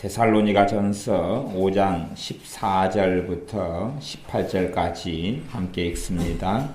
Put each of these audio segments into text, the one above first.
데살로니가전서 5장 14절부터 18절까지 함께 읽습니다.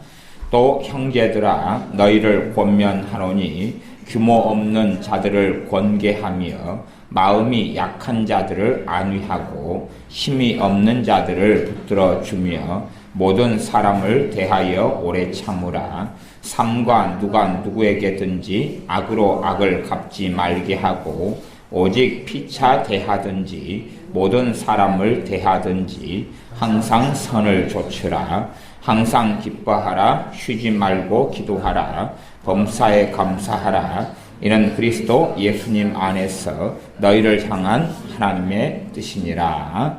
또 형제들아 너희를 권면하노니 규모 없는 자들을 권계하며 마음이 약한 자들을 안위하고 힘이 없는 자들을 붙들어 주며 모든 사람을 대하여 오래 참으라. 삼가 누가 누구에게든지 악으로 악을 갚지 말게 하고 오직 피차 대하든지 모든 사람을 대하든지 항상 선을 조추라. 항상 기뻐하라. 쉬지 말고 기도하라. 범사에 감사하라. 이는 그리스도 예수님 안에서 너희를 향한 하나님의 뜻이니라.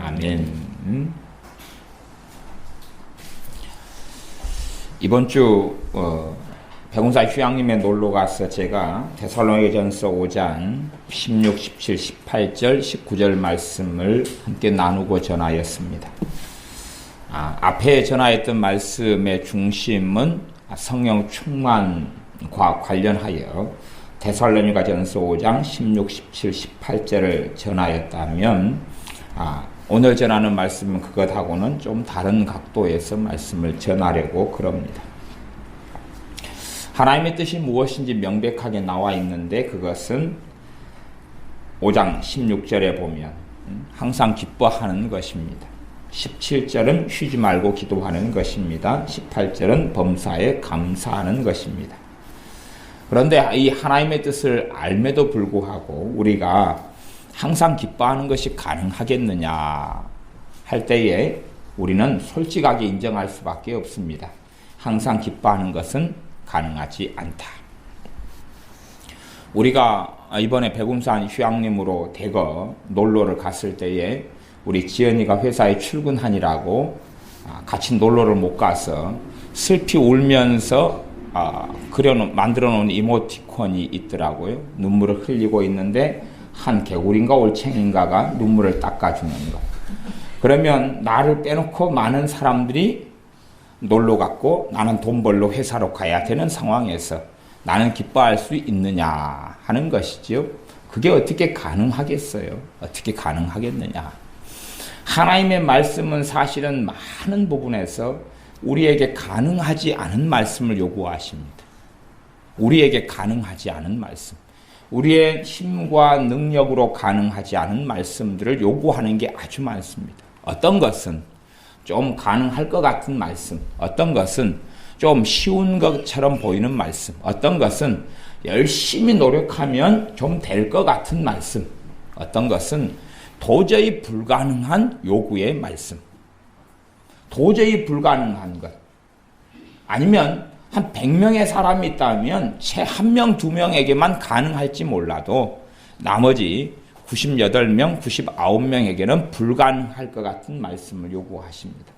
아멘. 이번 주 백운사 휴양림에 놀러 가서 제가 데살로니가전서 5장 16, 17, 18절, 19절 말씀을 함께 나누고 전하였습니다. 앞에 전하였던 말씀의 중심은 성령 충만과 관련하여 데살로니가전서 5장 16, 17, 18절을 전하였다면 오늘 전하는 말씀은 그것하고는 좀 다른 각도에서 말씀을 전하려고 그럽니다. 하나님의 뜻이 무엇인지 명백하게 나와 있는데 그것은 5장 16절에 보면 항상 기뻐하는 것입니다. 17절은 쉬지 말고 기도하는 것입니다. 18절은 범사에 감사하는 것입니다. 그런데 이 하나님의 뜻을 알매도 불구하고 우리가 항상 기뻐하는 것이 가능하겠느냐 할 때에 우리는 솔직하게 인정할 수밖에 없습니다. 항상 기뻐하는 것은 가능하지 않다. 우리가 이번에 백운산 휴양림으로 대거 놀러를 갔을 때에 우리 지연이가 회사에 출근하니라고 같이 놀러를 못 가서 슬피 울면서 만들어 놓은 이모티콘이 있더라고요. 눈물을 흘리고 있는데 한 개구리인가 올챙인가가 눈물을 닦아주는 것. 그러면 나를 빼놓고 많은 사람들이 놀러 갔고 나는 돈 벌러 회사로 가야 되는 상황에서 나는 기뻐할 수 있느냐 하는 것이죠. 그게 어떻게 가능하겠어요? 어떻게 가능하겠느냐? 하나님의 말씀은 사실은 많은 부분에서 우리에게 가능하지 않은 말씀을 요구하십니다. 우리에게 가능하지 않은 말씀. 우리의 힘과 능력으로 가능하지 않은 말씀들을 요구하는 게 아주 많습니다. 어떤 것은 좀 가능할 것 같은 말씀, 어떤 것은 좀 쉬운 것처럼 보이는 말씀, 어떤 것은 열심히 노력하면 좀 될 것 같은 말씀, 어떤 것은 도저히 불가능한 요구의 말씀, 도저히 불가능한 것. 아니면 한 100명의 사람이 있다면 채 1명, 2명에게만 가능할지 몰라도 나머지 98명, 99명에게는 불가능할 것 같은 말씀을 요구하십니다.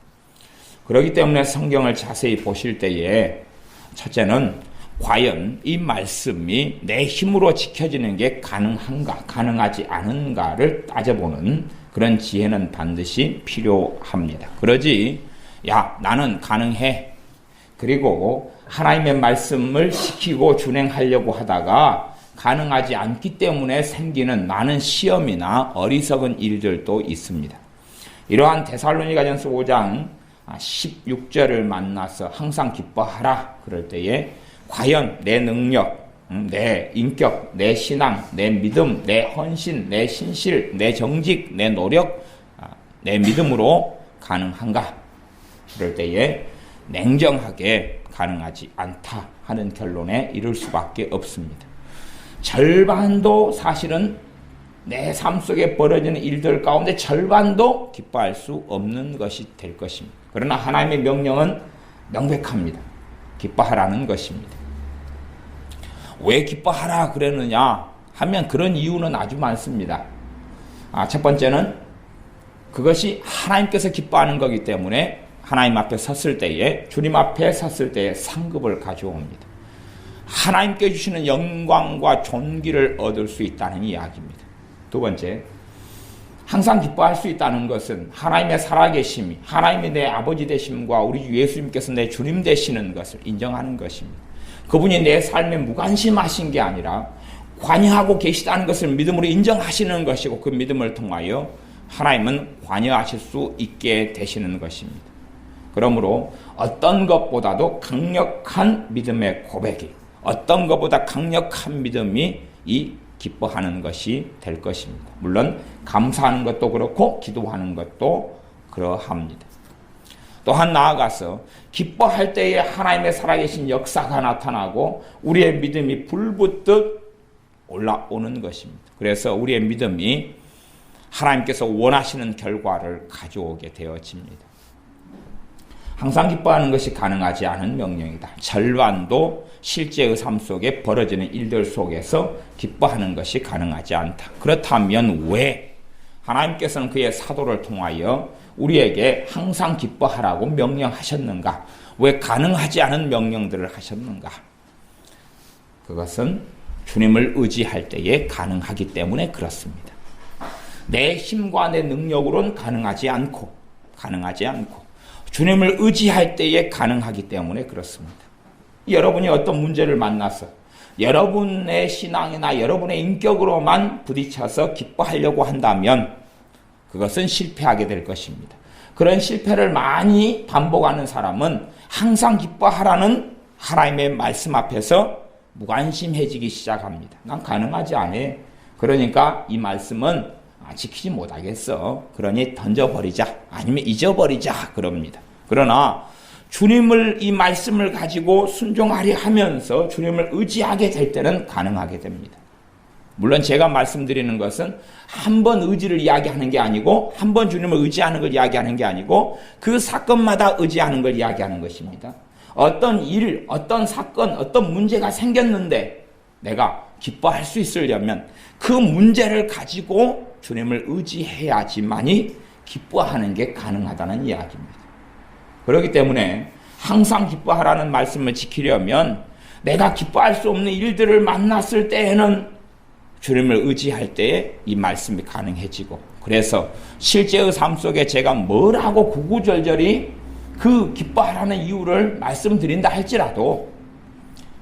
그렇기 때문에 성경을 자세히 보실 때에 첫째는 과연 이 말씀이 내 힘으로 지켜지는 게 가능한가, 가능하지 않은가를 따져보는 그런 지혜는 반드시 필요합니다. 그러지, 야, 나는 가능해. 그리고 하나님의 말씀을 지키고 준행하려고 하다가 가능하지 않기 때문에 생기는 많은 시험이나 어리석은 일들도 있습니다. 이러한 데살로니가전서 5장 16절을 만나서 항상 기뻐하라 그럴 때에 과연 내 능력, 내 인격, 내 신앙, 내 믿음, 내 헌신, 내 신실, 내 정직, 내 노력, 내 믿음으로 가능한가? 그럴 때에 냉정하게 가능하지 않다 하는 결론에 이를 수밖에 없습니다. 절반도 사실은 내 삶 속에 벌어지는 일들 가운데 절반도 기뻐할 수 없는 것이 될 것입니다. 그러나 하나님의 명령은 명백합니다. 기뻐하라는 것입니다. 왜 기뻐하라 그러느냐 하면 그런 이유는 아주 많습니다. 첫 번째는 그것이 하나님께서 기뻐하는 거기 때문에 하나님 앞에 섰을 때에, 주님 앞에 섰을 때에 상급을 가져옵니다. 하나님께 주시는 영광과 존귀를 얻을 수 있다는 이야기입니다. 두 번째, 항상 기뻐할 수 있다는 것은 하나님의 살아계심이, 하나님이 내 아버지 되심과 우리 예수님께서 내 주님 되시는 것을 인정하는 것입니다. 그분이 내 삶에 무관심하신 게 아니라 관여하고 계시다는 것을 믿음으로 인정하시는 것이고 그 믿음을 통하여 하나님은 관여하실 수 있게 되시는 것입니다. 그러므로 어떤 것보다도 강력한 믿음의 고백이, 어떤 것보다 강력한 믿음이 이 기뻐하는 것이 될 것입니다. 물론 감사하는 것도 그렇고 기도하는 것도 그러합니다. 또한 나아가서 기뻐할 때에 하나님의 살아계신 역사가 나타나고 우리의 믿음이 불붙듯 올라오는 것입니다. 그래서 우리의 믿음이 하나님께서 원하시는 결과를 가져오게 되어집니다. 항상 기뻐하는 것이 가능하지 않은 명령이다. 절반도 실제의 삶 속에 벌어지는 일들 속에서 기뻐하는 것이 가능하지 않다. 그렇다면 왜 하나님께서는 그의 사도를 통하여 우리에게 항상 기뻐하라고 명령하셨는가? 왜 가능하지 않은 명령들을 하셨는가? 그것은 주님을 의지할 때에 가능하기 때문에 그렇습니다. 내 힘과 내 능력으로는 가능하지 않고 주님을 의지할 때에 가능하기 때문에 그렇습니다. 여러분이 어떤 문제를 만나서 여러분의 신앙이나 여러분의 인격으로만 부딪혀서 기뻐하려고 한다면 그것은 실패하게 될 것입니다. 그런 실패를 많이 반복하는 사람은 항상 기뻐하라는 하나님의 말씀 앞에서 무관심해지기 시작합니다. 난 가능하지 않아. 그러니까 이 말씀은 지키지 못하겠어. 그러니 던져버리자. 아니면 잊어버리자. 그럽니다. 그러나 주님을 이 말씀을 가지고 순종하려 하면서 주님을 의지하게 될 때는 가능하게 됩니다. 물론 제가 말씀드리는 것은 한 번 의지를 이야기하는 게 아니고 한 번 주님을 의지하는 걸 이야기하는 게 아니고 그 사건마다 의지하는 걸 이야기하는 것입니다. 어떤 일, 어떤 사건, 어떤 문제가 생겼는데 내가 기뻐할 수 있으려면 그 문제를 가지고 주님을 의지해야지만이 기뻐하는 게 가능하다는 이야기입니다. 그렇기 때문에 항상 기뻐하라는 말씀을 지키려면 내가 기뻐할 수 없는 일들을 만났을 때에는 주님을 의지할 때에 이 말씀이 가능해지고 그래서 실제의 삶 속에 제가 뭐라고 구구절절히 그 기뻐하라는 이유를 말씀드린다 할지라도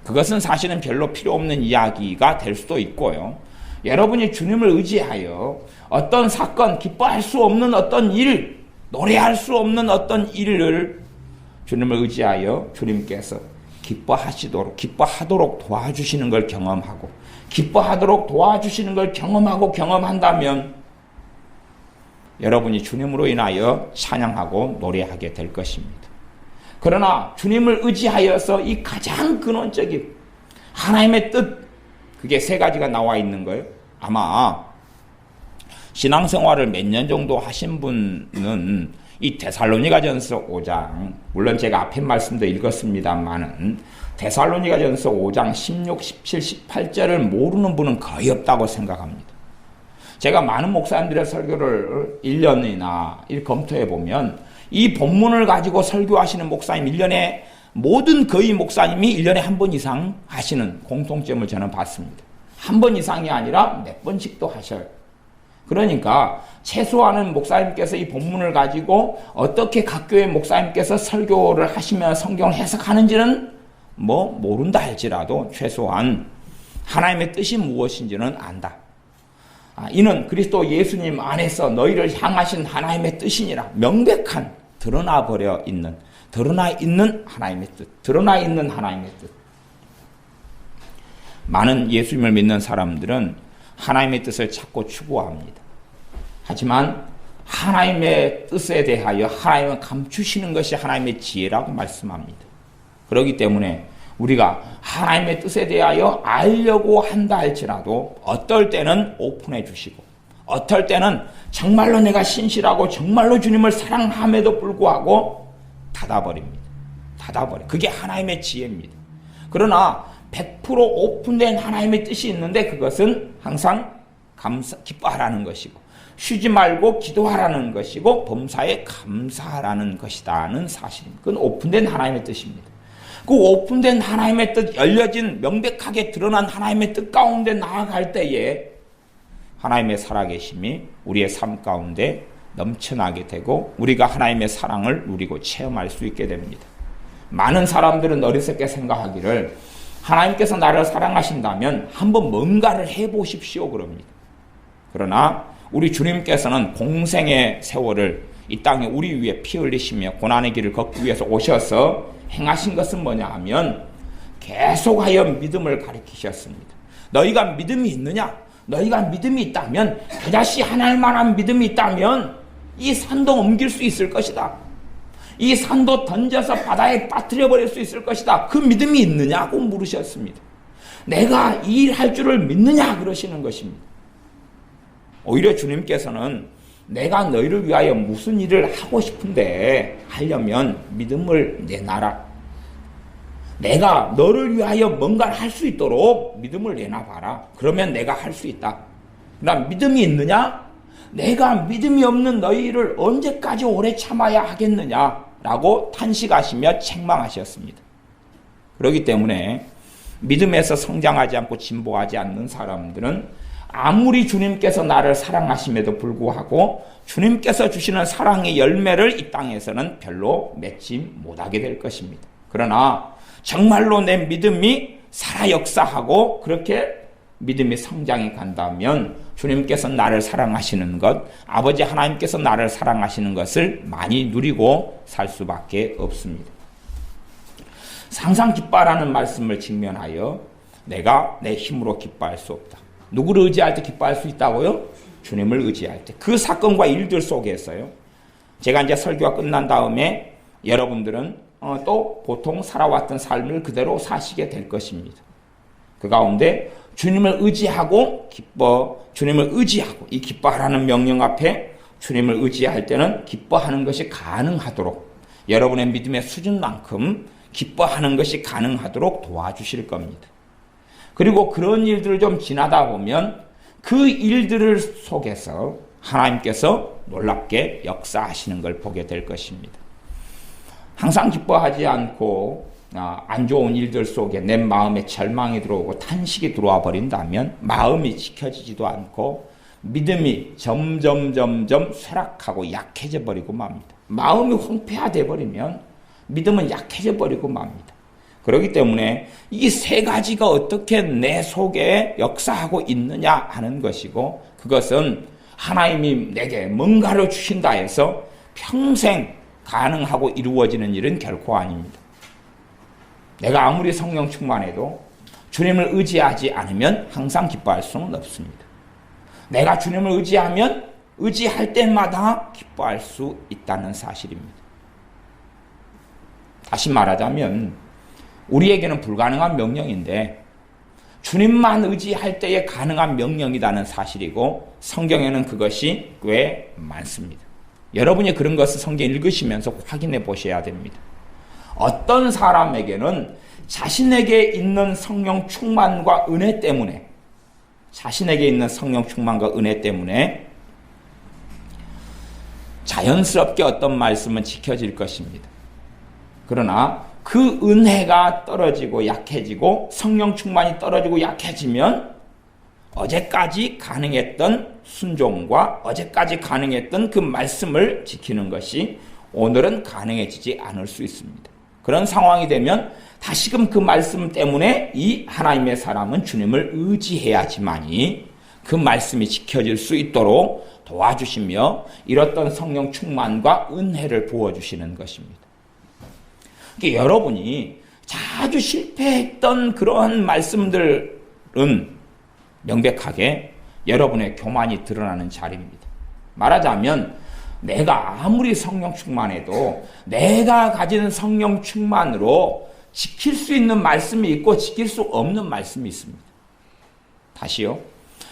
그것은 사실은 별로 필요 없는 이야기가 될 수도 있고요. 여러분이 주님을 의지하여 어떤 사건, 기뻐할 수 없는 어떤 일, 노래할 수 없는 어떤 일을 주님을 의지하여 주님께서 기뻐하도록 도와주시는 걸 경험하고 기뻐하도록 도와주시는 걸 경험한다면 여러분이 주님으로 인하여 찬양하고 노래하게 될 것입니다. 그러나 주님을 의지하여서 이 가장 근원적인 하나님의 뜻, 그게 세 가지가 나와 있는 거예요. 아마 신앙생활을 몇 년 정도 하신 분은 이 데살로니가전서 5장, 물론 제가 앞에 말씀도 읽었습니다만은 데살로니가전서 5장 16, 17, 18절을 모르는 분은 거의 없다고 생각합니다. 제가 많은 목사님들의 설교를 1년이나 검토해 보면 이 본문을 가지고 설교하시는 목사님 1년에 모든 거의 목사님이 1년에 한 번 이상 하시는 공통점을 저는 봤습니다. 한 번 이상이 아니라 몇 번씩도 하셔요. 그러니까 최소한은 목사님께서 이 본문을 가지고 어떻게 각 교회 목사님께서 설교를 하시며 성경을 해석하는지는 모른다 할지라도 최소한 하나님의 뜻이 무엇인지는 안다. 이는 그리스도 예수님 안에서 너희를 향하신 하나님의 뜻이니라. 명백한 드러나 있는 하나님의 뜻. 드러나 있는 하나님의 뜻. 많은 예수님을 믿는 사람들은 하나님의 뜻을 찾고 추구합니다. 하지만 하나님의 뜻에 대하여 하나님은 감추시는 것이 하나님의 지혜라고 말씀합니다. 그렇기 때문에 우리가 하나님의 뜻에 대하여 알려고 한다 할지라도 어떨 때는 오픈해 주시고 어떨 때는 정말로 내가 신실하고 정말로 주님을 사랑함에도 불구하고 닫아버립니다. 그게 하나님의 지혜입니다. 그러나 100% 오픈된 하나님의 뜻이 있는데 그것은 항상 기뻐하라는 것이고 쉬지 말고 기도하라는 것이고 범사에 감사하라는 것이다는 사실입니다. 그건 오픈된 하나님의 뜻입니다. 그 오픈된 하나님의 뜻, 열려진 명백하게 드러난 하나님의 뜻 가운데 나아갈 때에 하나님의 살아계심이 우리의 삶 가운데 넘쳐나게 되고 우리가 하나님의 사랑을 누리고 체험할 수 있게 됩니다. 많은 사람들은 어리석게 생각하기를 하나님께서 나를 사랑하신다면 한번 뭔가를 해보십시오 그럽니다. 그러나 우리 주님께서는 공생의 세월을 이 땅에 우리 위해 피 흘리시며 고난의 길을 걷기 위해서 오셔서 행하신 것은 뭐냐 하면 계속하여 믿음을 가르치셨습니다. 너희가 믿음이 있느냐? 너희가 믿음이 있다면, 그다시 하나님 만한 믿음이 있다면 이 산도 옮길 수 있을 것이다. 이 산도 던져서 바다에 빠뜨려 버릴 수 있을 것이다. 그 믿음이 있느냐고 물으셨습니다. 내가 이 일 할 줄을 믿느냐 그러시는 것입니다. 오히려 주님께서는 내가 너희를 위하여 무슨 일을 하고 싶은데 하려면 믿음을 내놔라. 내가 너를 위하여 뭔가를 할 수 있도록 믿음을 내놔봐라. 그러면 내가 할 수 있다. 그럼 믿음이 있느냐? 내가 믿음이 없는 너희를 언제까지 오래 참아야 하겠느냐라고 탄식하시며 책망하셨습니다. 그렇기 때문에 믿음에서 성장하지 않고 진보하지 않는 사람들은 아무리 주님께서 나를 사랑하심에도 불구하고 주님께서 주시는 사랑의 열매를 이 땅에서는 별로 맺지 못하게 될 것입니다. 그러나 정말로 내 믿음이 살아 역사하고 그렇게 믿음이 성장해 간다면 주님께서 나를 사랑하시는 것, 아버지 하나님께서 나를 사랑하시는 것을 많이 누리고 살 수밖에 없습니다. 항상 기뻐하라는 말씀을 직면하여 내가 내 힘으로 기뻐할 수 없다. 누구를 의지할 때 기뻐할 수 있다고요? 주님을 의지할 때. 그 사건과 일들 속에서요. 제가 이제 설교가 끝난 다음에 여러분들은 또 보통 살아왔던 삶을 그대로 사시게 될 것입니다. 그 가운데 주님을 의지하고 주님을 의지하고 이 기뻐하라는 명령 앞에 주님을 의지할 때는 기뻐하는 것이 가능하도록 여러분의 믿음의 수준만큼 기뻐하는 것이 가능하도록 도와주실 겁니다. 그리고 그런 일들을 좀 지나다 보면 그 일들을 속에서 하나님께서 놀랍게 역사하시는 걸 보게 될 것입니다. 항상 기뻐하지 않고 안 좋은 일들 속에 내 마음에 절망이 들어오고 탄식이 들어와 버린다면 마음이 지켜지지도 않고 믿음이 점점 쇠락하고 약해져 버리고 맙니다. 마음이 황폐화돼 버리면 믿음은 약해져 버리고 맙니다. 그렇기 때문에 이 세 가지가 어떻게 내 속에 역사하고 있느냐 하는 것이고, 그것은 하나님이 내게 뭔가를 주신다 해서 평생 가능하고 이루어지는 일은 결코 아닙니다. 내가 아무리 성령 충만해도 주님을 의지하지 않으면 항상 기뻐할 수는 없습니다. 내가 주님을 의지하면 의지할 때마다 기뻐할 수 있다는 사실입니다. 다시 말하자면 우리에게는 불가능한 명령인데 주님만 의지할 때에 가능한 명령이라는 사실이고, 성경에는 그것이 꽤 많습니다. 여러분이 그런 것을 성경 읽으시면서 확인해 보셔야 됩니다. 어떤 사람에게는 자신에게 있는 성령 충만과 은혜 때문에 자연스럽게 어떤 말씀은 지켜질 것입니다. 그러나 그 은혜가 떨어지고 약해지고 성령 충만이 떨어지고 약해지면 어제까지 가능했던 순종과 어제까지 가능했던 그 말씀을 지키는 것이 오늘은 가능해지지 않을 수 있습니다. 그런 상황이 되면 다시금 그 말씀 때문에 이 하나님의 사람은 주님을 의지해야지만이 그 말씀이 지켜질 수 있도록 도와주시며 이렇던 성령 충만과 은혜를 부어주시는 것입니다. 그러니까 여러분이 자주 실패했던 그러한 말씀들은 명백하게 여러분의 교만이 드러나는 자리입니다. 말하자면 내가 아무리 성령 충만해도 내가 가진 성령 충만으로 지킬 수 있는 말씀이 있고 지킬 수 없는 말씀이 있습니다. 다시요.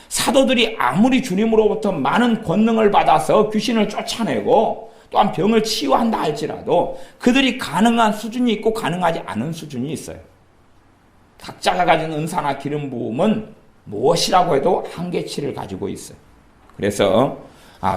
사도들이 아무리 주님으로부터 많은 권능을 받아서 귀신을 쫓아내고 또한 병을 치유한다 할지라도 그들이 가능한 수준이 있고 가능하지 않은 수준이 있어요. 각자가 가진 은사나 기름 부음은 무엇이라고 해도 한계치를 가지고 있어요. 그래서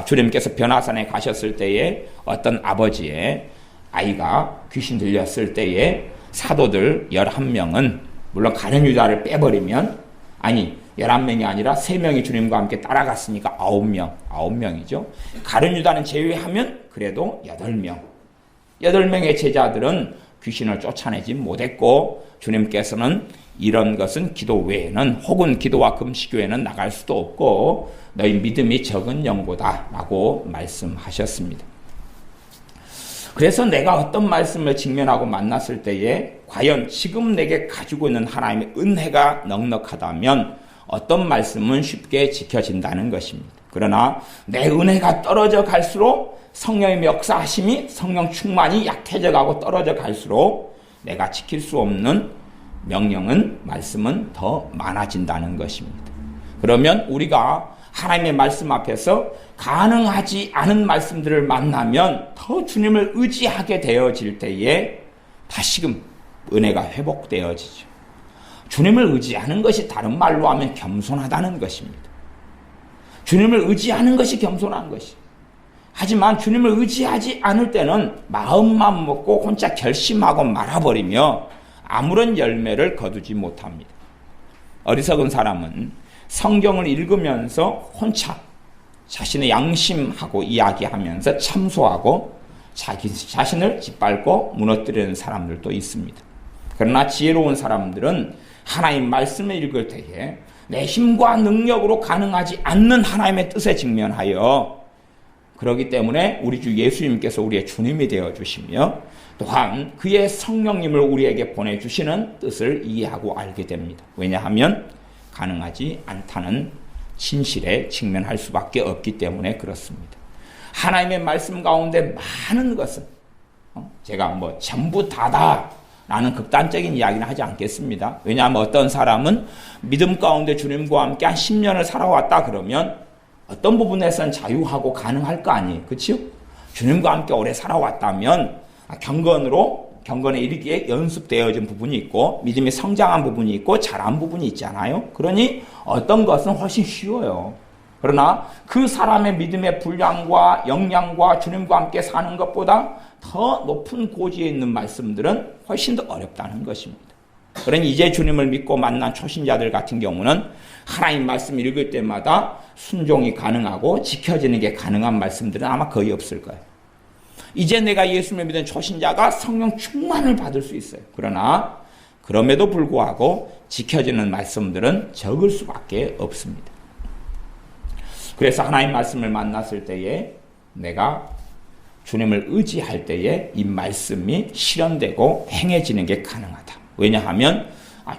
주님께서 변화산에 가셨을 때에 어떤 아버지의 아이가 귀신 들렸을 때에 사도들 11명은 물론 가룟 유다를 빼버리면 11명이 아니라 3명이 주님과 함께 따라갔으니까 9명이죠. 가룟 유다는 제외하면 그래도 8명의 제자들은 귀신을 쫓아내지 못했고 주님께서는 이런 것은 기도 외에는 혹은 기도와 금식 외에는 나갈 수도 없고 너희 믿음이 적은 영보다 라고 말씀하셨습니다. 그래서 내가 어떤 말씀을 직면하고 만났을 때에 과연 지금 내게 가지고 있는 하나님의 은혜가 넉넉하다면 어떤 말씀은 쉽게 지켜진다는 것입니다. 그러나 내 은혜가 떨어져 갈수록 성령의 역사하심이 성령 충만이 약해져 가고 떨어져 갈수록 내가 지킬 수 없는 명령은 말씀은 더 많아진다는 것입니다. 그러면 우리가 하나님의 말씀 앞에서 가능하지 않은 말씀들을 만나면 더 주님을 의지하게 되어질 때에 다시금 은혜가 회복되어지죠. 주님을 의지하는 것이 다른 말로 하면 겸손하다는 것입니다. 주님을 의지하는 것이 겸손한 것이. 하지만 주님을 의지하지 않을 때는 마음만 먹고 혼자 결심하고 말아버리며 아무런 열매를 거두지 못합니다. 어리석은 사람은 성경을 읽으면서 혼자 자신의 양심하고 이야기하면서 참소하고 자기 자신을 짓밟고 무너뜨리는 사람들도 있습니다. 그러나 지혜로운 사람들은 하나님 말씀을 읽을 때에 내 힘과 능력으로 가능하지 않는 하나님의 뜻에 직면하여 그렇기 때문에 우리 주 예수님께서 우리의 주님이 되어주시며 또한 그의 성령님을 우리에게 보내주시는 뜻을 이해하고 알게 됩니다. 왜냐하면 가능하지 않다는 진실에 직면할 수밖에 없기 때문에 그렇습니다. 하나님의 말씀 가운데 많은 것은 제가 전부 다다 라는 극단적인 이야기는 하지 않겠습니다. 왜냐하면 어떤 사람은 믿음 가운데 주님과 함께 한 10년을 살아왔다 그러면 어떤 부분에서는 자유하고 가능할 거 아니에요. 그렇죠? 주님과 함께 오래 살아왔다면 경건에 이르기에 연습되어진 부분이 있고 믿음이 성장한 부분이 있고 자란 부분이 있잖아요. 그러니 어떤 것은 훨씬 쉬워요. 그러나 그 사람의 믿음의 분량과 역량과 주님과 함께 사는 것보다 더 높은 고지에 있는 말씀들은 훨씬 더 어렵다는 것입니다. 그러니 이제 주님을 믿고 만난 초신자들 같은 경우는 하나님 말씀 읽을 때마다 순종이 가능하고 지켜지는 게 가능한 말씀들은 아마 거의 없을 거예요. 이제 내가 예수님을 믿은 초신자가 성령 충만을 받을 수 있어요. 그러나 그럼에도 불구하고 지켜지는 말씀들은 적을 수밖에 없습니다. 그래서 하나님 말씀을 만났을 때에 내가 주님을 의지할 때에 이 말씀이 실현되고 행해지는 게 가능하다. 왜냐하면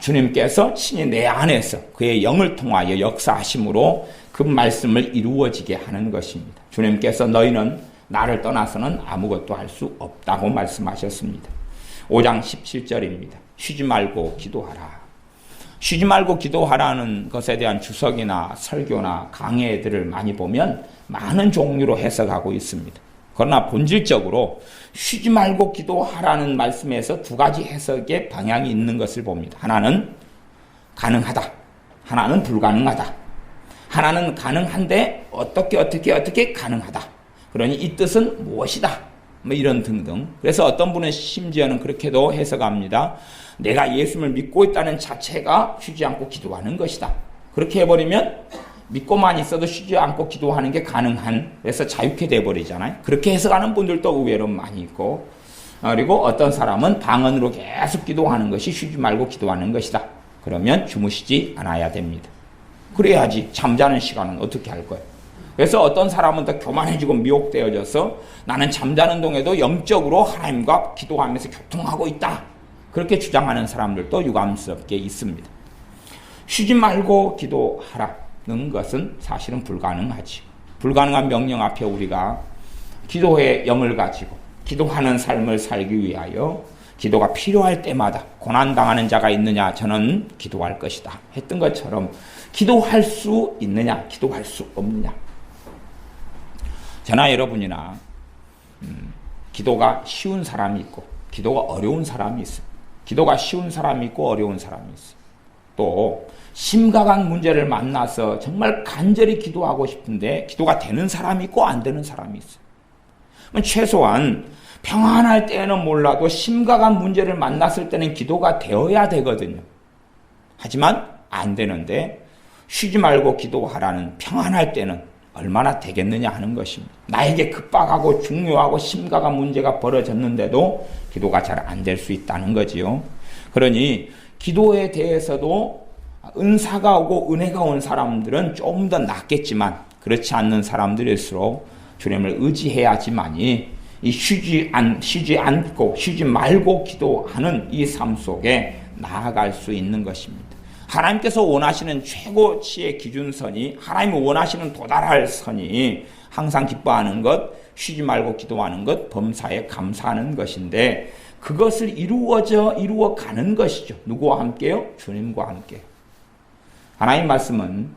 주님께서 친히 내 안에서 그의 영을 통하여 역사하심으로 그 말씀을 이루어지게 하는 것입니다. 주님께서 너희는 나를 떠나서는 아무것도 할 수 없다고 말씀하셨습니다. 5장 17절입니다. 쉬지 말고 기도하라. 쉬지 말고 기도하라는 것에 대한 주석이나 설교나 강해들을 많이 보면 많은 종류로 해석하고 있습니다. 그러나 본질적으로 쉬지 말고 기도하라는 말씀에서 두 가지 해석의 방향이 있는 것을 봅니다. 하나는 가능하다. 하나는 불가능하다. 하나는 가능한데 어떻게 가능하다. 그러니 이 뜻은 무엇이다. 이런 등등. 그래서 어떤 분은 심지어는 그렇게도 해석합니다. 내가 예수님을 믿고 있다는 자체가 쉬지 않고 기도하는 것이다. 그렇게 해버리면 믿고만 있어도 쉬지 않고 기도하는 게 가능한, 그래서 자유케 돼버리잖아요. 그렇게 해석하는 분들도 의외로 많이 있고, 그리고 어떤 사람은 방언으로 계속 기도하는 것이 쉬지 말고 기도하는 것이다. 그러면 주무시지 않아야 됩니다. 그래야지 잠자는 시간은 어떻게 할 거예요? 그래서 어떤 사람은 더 교만해지고 미혹되어져서 나는 잠자는 동에도 영적으로 하나님과 기도하면서 교통하고 있다. 그렇게 주장하는 사람들도 유감스럽게 있습니다. 쉬지 말고 기도하라는 것은 사실은 불가능하지. 불가능한 명령 앞에 우리가 기도의 영을 가지고 기도하는 삶을 살기 위하여 기도가 필요할 때마다 고난당하는 자가 있느냐 저는 기도할 것이다 했던 것처럼 기도할 수 있느냐 기도할 수 없느냐. 저나 여러분이나 기도가 쉬운 사람이 있고 기도가 어려운 사람이 있어요. 기도가 쉬운 사람이 있고 어려운 사람이 있어요. 또 심각한 문제를 만나서 정말 간절히 기도하고 싶은데 기도가 되는 사람이 있고 안 되는 사람이 있어요. 최소한 평안할 때는 몰라도 심각한 문제를 만났을 때는 기도가 되어야 되거든요. 하지만 안 되는데 쉬지 말고 기도하라는 평안할 때는 얼마나 되겠느냐 하는 것입니다. 나에게 급박하고 중요하고 심각한 문제가 벌어졌는데도 기도가 잘 안 될 수 있다는 거지요. 그러니 기도에 대해서도 은사가 오고 은혜가 온 사람들은 좀 더 낫겠지만 그렇지 않는 사람들일수록 주님을 의지해야지만이 이 쉬지 않고 쉬지 말고 기도하는 이 삶 속에 나아갈 수 있는 것입니다. 하나님께서 원하시는 최고치의 기준선이, 하나님이 원하시는 도달할 선이 항상 기뻐하는 것, 쉬지 말고 기도하는 것, 범사에 감사하는 것인데 그것을 이루어가는 것이죠. 누구와 함께요? 주님과 함께. 하나님 말씀은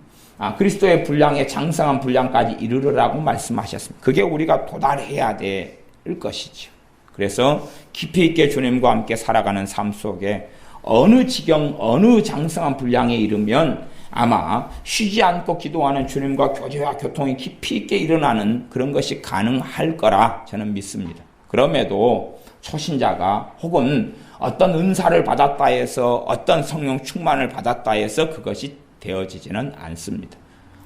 그리스도의 분량에 장성한 분량까지 이르르라고 말씀하셨습니다. 그게 우리가 도달해야 될 것이죠. 그래서 깊이 있게 주님과 함께 살아가는 삶 속에 어느 지경, 어느 장성한 분량에 이르면 아마 쉬지 않고 기도하는 주님과 교제와 교통이 깊이 있게 일어나는 그런 것이 가능할 거라 저는 믿습니다. 그럼에도 초신자가 혹은 어떤 은사를 받았다 해서 어떤 성령 충만을 받았다 해서 그것이 되어지지는 않습니다.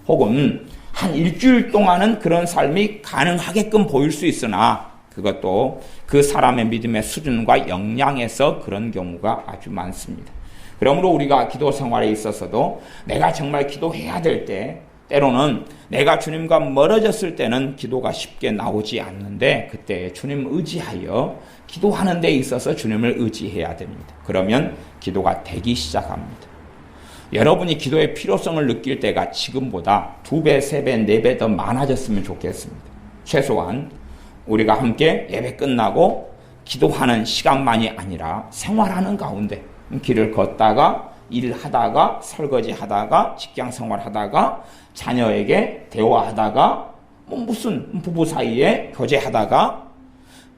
혹은 한 일주일 동안은 그런 삶이 가능하게끔 보일 수 있으나 그것도 그 사람의 믿음의 수준과 역량에서 그런 경우가 아주 많습니다. 그러므로 우리가 기도 생활에 있어서도 내가 정말 기도해야 될 때, 때로는 내가 주님과 멀어졌을 때는 기도가 쉽게 나오지 않는데 그때 주님 의지하여 기도하는 데 있어서 주님을 의지해야 됩니다. 그러면 기도가 되기 시작합니다. 여러분이 기도의 필요성을 느낄 때가 지금보다 2배, 3배, 4배 더 많아졌으면 좋겠습니다. 최소한 우리가 함께 예배 끝나고 기도하는 시간만이 아니라 생활하는 가운데 길을 걷다가 일하다가 설거지하다가 직장생활하다가 자녀에게 대화하다가 무슨 부부 사이에 교제하다가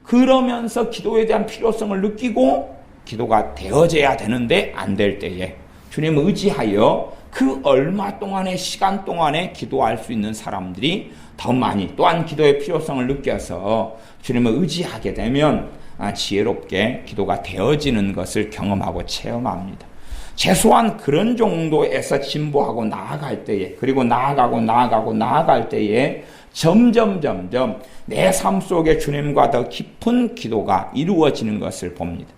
그러면서 기도에 대한 필요성을 느끼고 기도가 되어져야 되는데 안 될 때에 주님을 의지하여 그 얼마 동안의 시간 동안에 기도할 수 있는 사람들이 더 많이 또한 기도의 필요성을 느껴서 주님을 의지하게 되면 지혜롭게 기도가 되어지는 것을 경험하고 체험합니다. 최소한 그런 정도에서 진보하고 나아갈 때에 그리고 나아갈 때에 점점 내 삶 속에 주님과 더 깊은 기도가 이루어지는 것을 봅니다.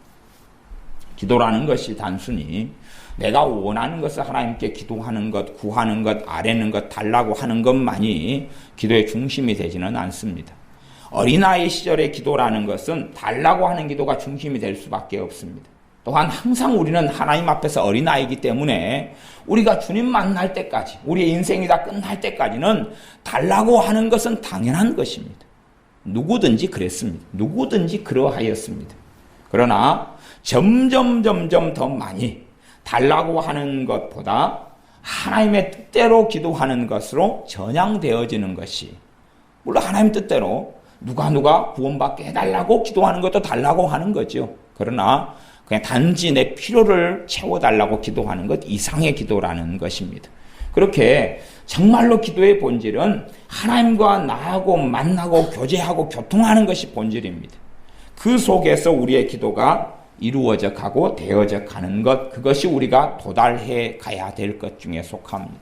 기도라는 것이 단순히 내가 원하는 것을 하나님께 기도하는 것, 구하는 것, 아뢰는 것, 달라고 하는 것만이 기도의 중심이 되지는 않습니다. 어린아이 시절의 기도라는 것은 달라고 하는 기도가 중심이 될 수밖에 없습니다. 또한 항상 우리는 하나님 앞에서 어린아이이기 때문에 우리가 주님 만날 때까지, 우리의 인생이 다 끝날 때까지는 달라고 하는 것은 당연한 것입니다. 누구든지 그랬습니다. 누구든지 그러하였습니다. 그러나 점점 더 많이 달라고 하는 것보다 하나님의 뜻대로 기도하는 것으로 전향되어지는 것이, 물론 하나님 뜻대로 누가 구원받게 해달라고 기도하는 것도 달라고 하는 거죠. 그러나 그냥 단지 내 필요를 채워달라고 기도하는 것 이상의 기도라는 것입니다. 그렇게 정말로 기도의 본질은 하나님과 나하고 만나고 교제하고 교통하는 것이 본질입니다. 그 속에서 우리의 기도가 이루어져 가고 되어져 가는 것, 그것이 우리가 도달해 가야 될 것 중에 속합니다.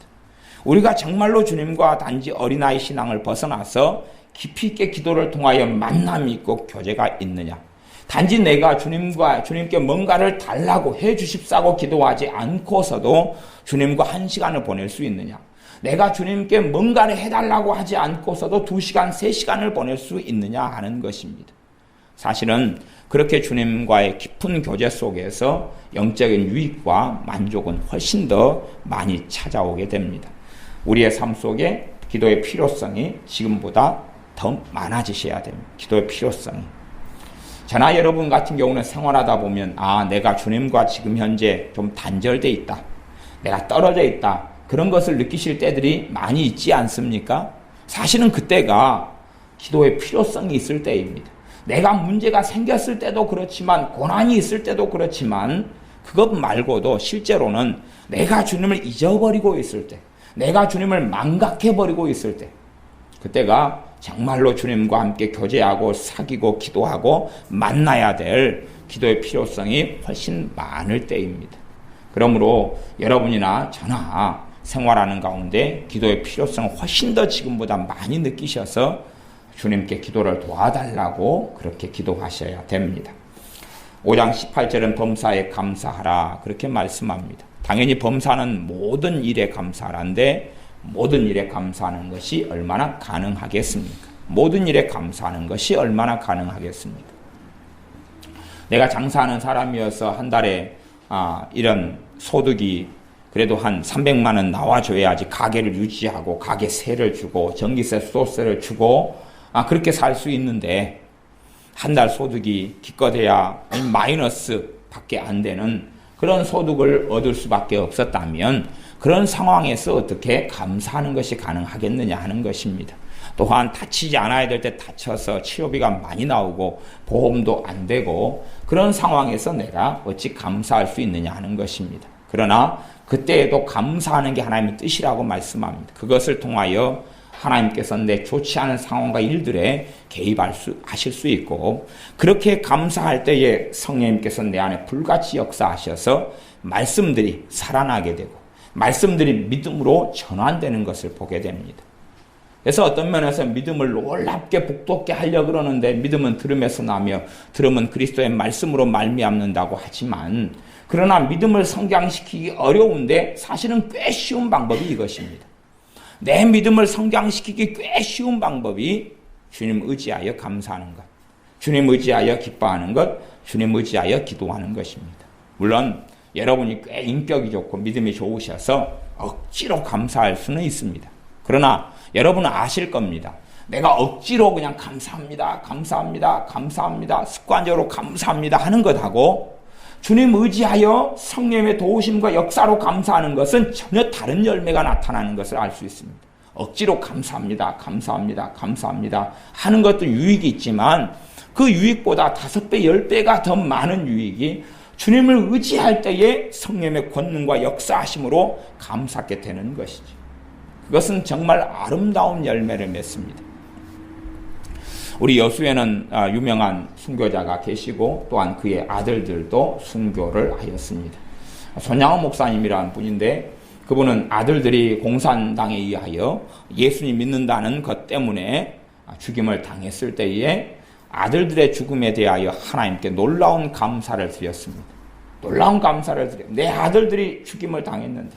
우리가 정말로 주님과 단지 어린아이 신앙을 벗어나서 깊이 있게 기도를 통하여 만남이 있고 교제가 있느냐, 단지 내가 주님께 뭔가를 달라고 해 주십사고 기도하지 않고서도 주님과 한 시간을 보낼 수 있느냐, 내가 주님께 뭔가를 해달라고 하지 않고서도 2시간, 3시간을 보낼 수 있느냐 하는 것입니다. 사실은 그렇게 주님과의 깊은 교제 속에서 영적인 유익과 만족은 훨씬 더 많이 찾아오게 됩니다. 우리의 삶 속에 기도의 필요성이 지금보다 더 많아지셔야 됩니다. 기도의 필요성이. 저나 여러분 같은 경우는 생활하다 보면 내가 주님과 지금 현재 좀 단절돼 있다, 내가 떨어져 있다, 그런 것을 느끼실 때들이 많이 있지 않습니까? 사실은 그때가 기도의 필요성이 있을 때입니다. 내가 문제가 생겼을 때도 그렇지만 고난이 있을 때도 그렇지만 그것 말고도 실제로는 내가 주님을 잊어버리고 있을 때, 내가 주님을 망각해버리고 있을 때, 그때가 정말로 주님과 함께 교제하고 사귀고 기도하고 만나야 될 기도의 필요성이 훨씬 많을 때입니다. 그러므로 여러분이나 저나 생활하는 가운데 기도의 필요성을 훨씬 더 지금보다 많이 느끼셔서 주님께 기도를 도와달라고 그렇게 기도하셔야 됩니다. 5장 18절은 범사에 감사하라 그렇게 말씀합니다. 당연히 범사는 모든 일에 감사하라는데 모든 일에 감사하는 것이 얼마나 가능하겠습니까? 모든 일에 감사하는 것이 얼마나 가능하겠습니까? 내가 장사하는 사람이어서 한 달에 이런 소득이 그래도 한 300만 원 나와줘야지 가게를 유지하고 가게 세를 주고 전기세 수도세를 주고 그렇게 살 수 있는데 한 달 소득이 기껏해야 마이너스 밖에 안 되는 그런 소득을 얻을 수밖에 없었다면 그런 상황에서 어떻게 감사하는 것이 가능하겠느냐 하는 것입니다. 또한 다치지 않아야 될 때 다쳐서 치료비가 많이 나오고 보험도 안 되고 그런 상황에서 내가 어찌 감사할 수 있느냐 하는 것입니다. 그러나 그때에도 감사하는 게 하나님의 뜻이라고 말씀합니다. 그것을 통하여 하나님께서 내 좋지 않은 상황과 일들에 개입하실 수 있고 그렇게 감사할 때에 성령님께서 내 안에 불같이 역사하셔서 말씀들이 살아나게 되고 말씀들이 믿음으로 전환되는 것을 보게 됩니다. 그래서 어떤 면에서 믿음을 놀랍게 북돋게 하려고 그러는데 믿음은 들음에서 나며 들음은 그리스도의 말씀으로 말미암는다고 하지만 그러나 믿음을 성장시키기 어려운데 사실은 꽤 쉬운 방법이 이것입니다. 내 믿음을 성장시키기 꽤 쉬운 방법이 주님 의지하여 감사하는 것, 주님 의지하여 기뻐하는 것, 주님 의지하여 기도하는 것입니다. 물론 여러분이 꽤 인격이 좋고 믿음이 좋으셔서 억지로 감사할 수는 있습니다. 그러나 여러분은 아실 겁니다. 내가 억지로 그냥 감사합니다, 감사합니다, 감사합니다, 습관적으로 감사합니다 하는 것하고 주님 의지하여 성령의 도우심과 역사로 감사하는 것은 전혀 다른 열매가 나타나는 것을 알 수 있습니다. 억지로 감사합니다, 감사합니다, 감사합니다 하는 것도 유익이 있지만 그 유익보다 5배, 10배가 더 많은 유익이 주님을 의지할 때에 성령의 권능과 역사하심으로 감사하게 되는 것이죠. 그것은 정말 아름다운 열매를 맺습니다. 우리 여수에는 유명한 순교자가 계시고 또한 그의 아들들도 순교를 하였습니다. 손양호 목사님이라는 분인데 그분은 아들들이 공산당에 의하여 예수님 믿는다는 것 때문에 죽임을 당했을 때에 아들들의 죽음에 대하여 하나님께 놀라운 감사를 드렸습니다. 놀라운 감사를 드려요. 내 아들들이 죽임을 당했는데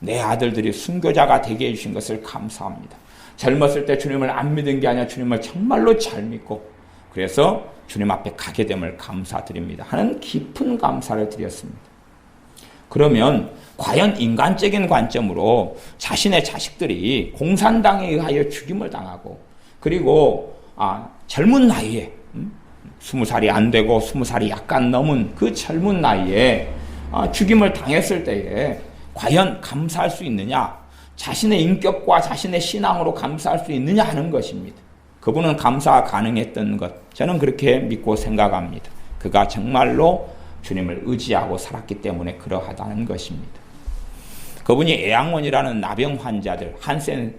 내 아들들이 순교자가 되게 해주신 것을 감사합니다. 젊었을 때 주님을 안 믿은 게 아니라 주님을 정말로 잘 믿고 그래서 주님 앞에 가게 됨을 감사드립니다 하는 깊은 감사를 드렸습니다. 그러면 과연 인간적인 관점으로 자신의 자식들이 공산당에 의하여 죽임을 당하고 그리고 젊은 나이에 20살이 안 되고 20살이 약간 넘은 그 젊은 나이에 죽임을 당했을 때에 과연 감사할 수 있느냐? 자신의 인격과 자신의 신앙으로 감사할 수 있느냐 하는 것입니다. 그분은 감사가 가능했던 것, 저는 그렇게 믿고 생각합니다. 그가 정말로 주님을 의지하고 살았기 때문에 그러하다는 것입니다. 그분이 애양원이라는 나병 환자들,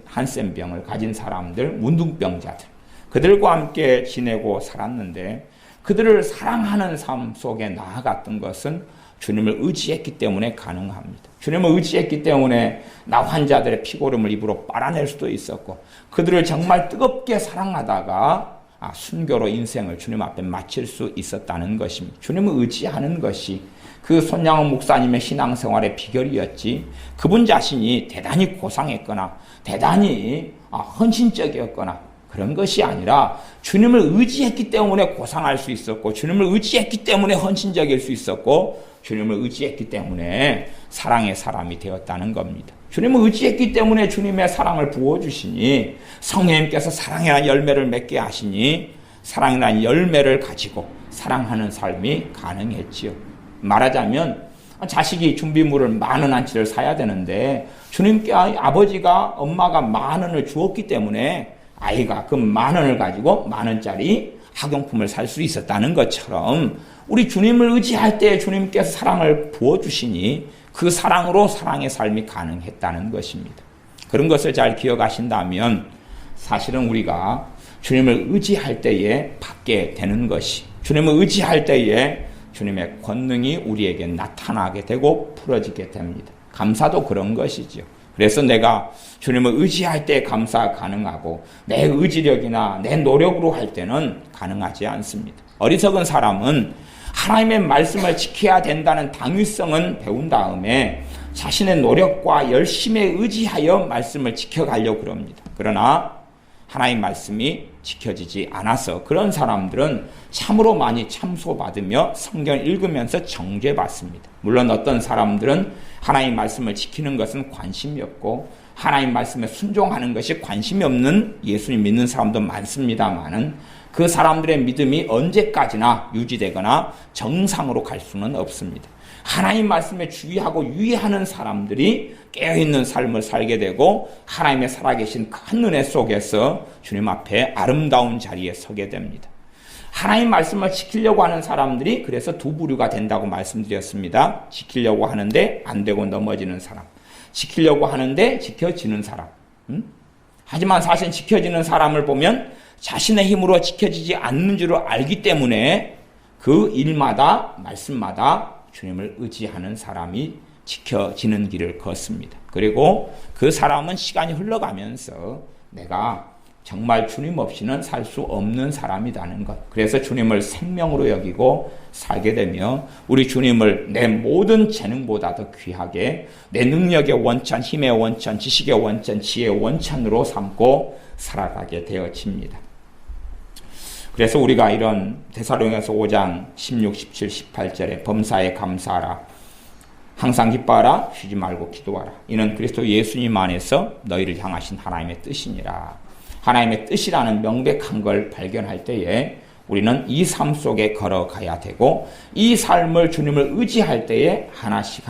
한센병을 가진 사람들, 문둥병자들, 그들과 함께 지내고 살았는데 그들을 사랑하는 삶 속에 나아갔던 것은 주님을 의지했기 때문에 가능합니다. 주님을 의지했기 때문에 나 환자들의 피고름을 입으로 빨아낼 수도 있었고 그들을 정말 뜨겁게 사랑하다가 순교로 인생을 주님 앞에 마칠 수 있었다는 것입니다. 주님을 의지하는 것이 그 손양호 목사님의 신앙생활의 비결이었지 그분 자신이 대단히 고상했거나 대단히 헌신적이었거나 그런 것이 아니라 주님을 의지했기 때문에 고상할 수 있었고 주님을 의지했기 때문에 헌신적일 수 있었고 주님을 의지했기 때문에 사랑의 사람이 되었다는 겁니다. 주님을 의지했기 때문에 주님의 사랑을 부어주시니 성령님께서 사랑이라는 열매를 맺게 하시니 사랑이라는 열매를 가지고 사랑하는 삶이 가능했지요. 말하자면 자식이 준비물을 10,000원어치를 사야 되는데 주님께 아버지가 엄마가 10,000원을 주었기 때문에 아이가 그 10,000원을 가지고 10,000원짜리 학용품을 살 수 있었다는 것처럼 우리 주님을 의지할 때 주님께서 사랑을 부어주시니 그 사랑으로 사랑의 삶이 가능했다는 것입니다. 그런 것을 잘 기억하신다면 사실은 우리가 주님을 의지할 때에 받게 되는 것이 주님을 의지할 때에 주님의 권능이 우리에게 나타나게 되고 풀어지게 됩니다. 감사도 그런 것이죠. 그래서 내가 주님을 의지할 때 감사가 가능하고 내 의지력이나 내 노력으로 할 때는 가능하지 않습니다. 어리석은 사람은 하나님의 말씀을 지켜야 된다는 당위성은 배운 다음에 자신의 노력과 열심에 의지하여 말씀을 지켜가려고 그럽니다. 그러나 하나님 말씀이 지켜지지 않아서 그런 사람들은 참으로 많이 참소받으며 성경을 읽으면서 정죄받습니다. 물론 어떤 사람들은 하나님 말씀을 지키는 것은 관심이 없고 하나님 말씀에 순종하는 것이 관심이 없는 예수님 믿는 사람도 많습니다만은 그 사람들의 믿음이 언제까지나 유지되거나 정상으로 갈 수는 없습니다. 하나님 말씀에 주의하고 유의하는 사람들이 깨어있는 삶을 살게 되고 하나님의 살아계신 큰 은혜 속에서 주님 앞에 아름다운 자리에 서게 됩니다. 하나님 말씀을 지키려고 하는 사람들이 그래서 두 부류가 된다고 말씀드렸습니다. 지키려고 하는데 안 되고 넘어지는 사람, 지키려고 하는데 지켜지는 사람. 하지만 사실 지켜지는 사람을 보면 자신의 힘으로 지켜지지 않는 줄 알기 때문에 그 일마다 말씀마다 주님을 의지하는 사람이 지켜지는 길을 걷습니다. 그리고 그 사람은 시간이 흘러가면서 내가 정말 주님 없이는 살 수 없는 사람이라는 것. 그래서 주님을 생명으로 여기고 살게 되며 우리 주님을 내 모든 재능보다 더 귀하게 내 능력의 원천, 힘의 원천, 지식의 원천, 지혜의 원천으로 삼고 살아가게 되어집니다. 그래서 우리가 이런 데살로니가서 5장 16, 17, 18절에 범사에 감사하라. 항상 기뻐하라. 쉬지 말고 기도하라. 이는 그리스도 예수님 안에서 너희를 향하신 하나님의 뜻이니라. 하나님의 뜻이라는 명백한 걸 발견할 때에 우리는 이 삶 속에 걸어가야 되고 이 삶을 주님을 의지할 때에 하나씩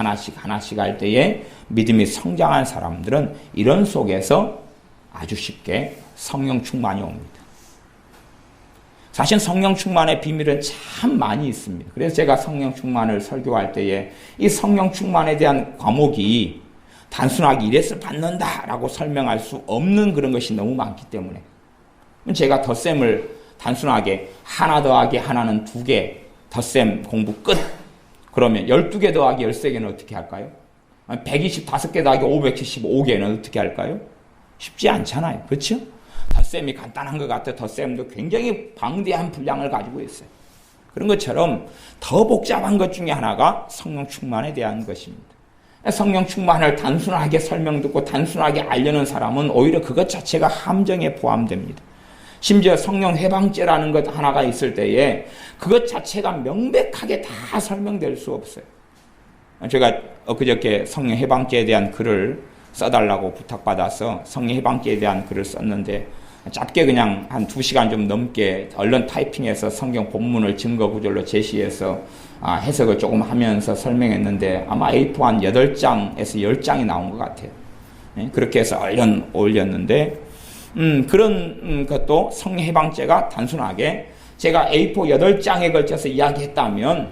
할 때에 믿음이 성장한 사람들은 이런 속에서 아주 쉽게 성령 충만이 옵니다. 사실 성령 충만의 비밀은 참 많이 있습니다. 그래서 제가 성령 충만을 설교할 때에 이 성령 충만에 대한 과목이 단순하게 이래서 받는다라고 설명할 수 없는 그런 것이 너무 많기 때문에 제가 덧셈을 단순하게 하나 더하기 하나는 2개, 덧셈 공부 끝. 그러면 12개 더하기 13개는 어떻게 할까요? 125개 더하기 575개는 어떻게 할까요? 쉽지 않잖아요. 그렇죠? 덧셈이 간단한 것 같아요. 덧셈도 굉장히 방대한 분량을 가지고 있어요. 그런 것처럼 더 복잡한 것 중에 하나가 성령 충만에 대한 것입니다. 성령 충만을 단순하게 설명 듣고 단순하게 알려는 사람은 오히려 그것 자체가 함정에 포함됩니다. 심지어 성령 해방죄라는 것 하나가 있을 때에 그것 자체가 명백하게 다 설명될 수 없어요. 제가 엊그저께 성령 해방죄에 대한 글을 써달라고 부탁받아서 성령 해방죄에 대한 글을 썼는데 짧게 그냥 한 2시간 좀 넘게 얼른 타이핑해서 성경 본문을 증거 구절로 제시해서 해석을 조금 하면서 설명했는데 아마 A4 한 8장에서 10장이 나온 것 같아요. 그렇게 해서 얼른 올렸는데 그런 것도 성령 해방죄가 단순하게 제가 A4 8장에 걸쳐서 이야기했다면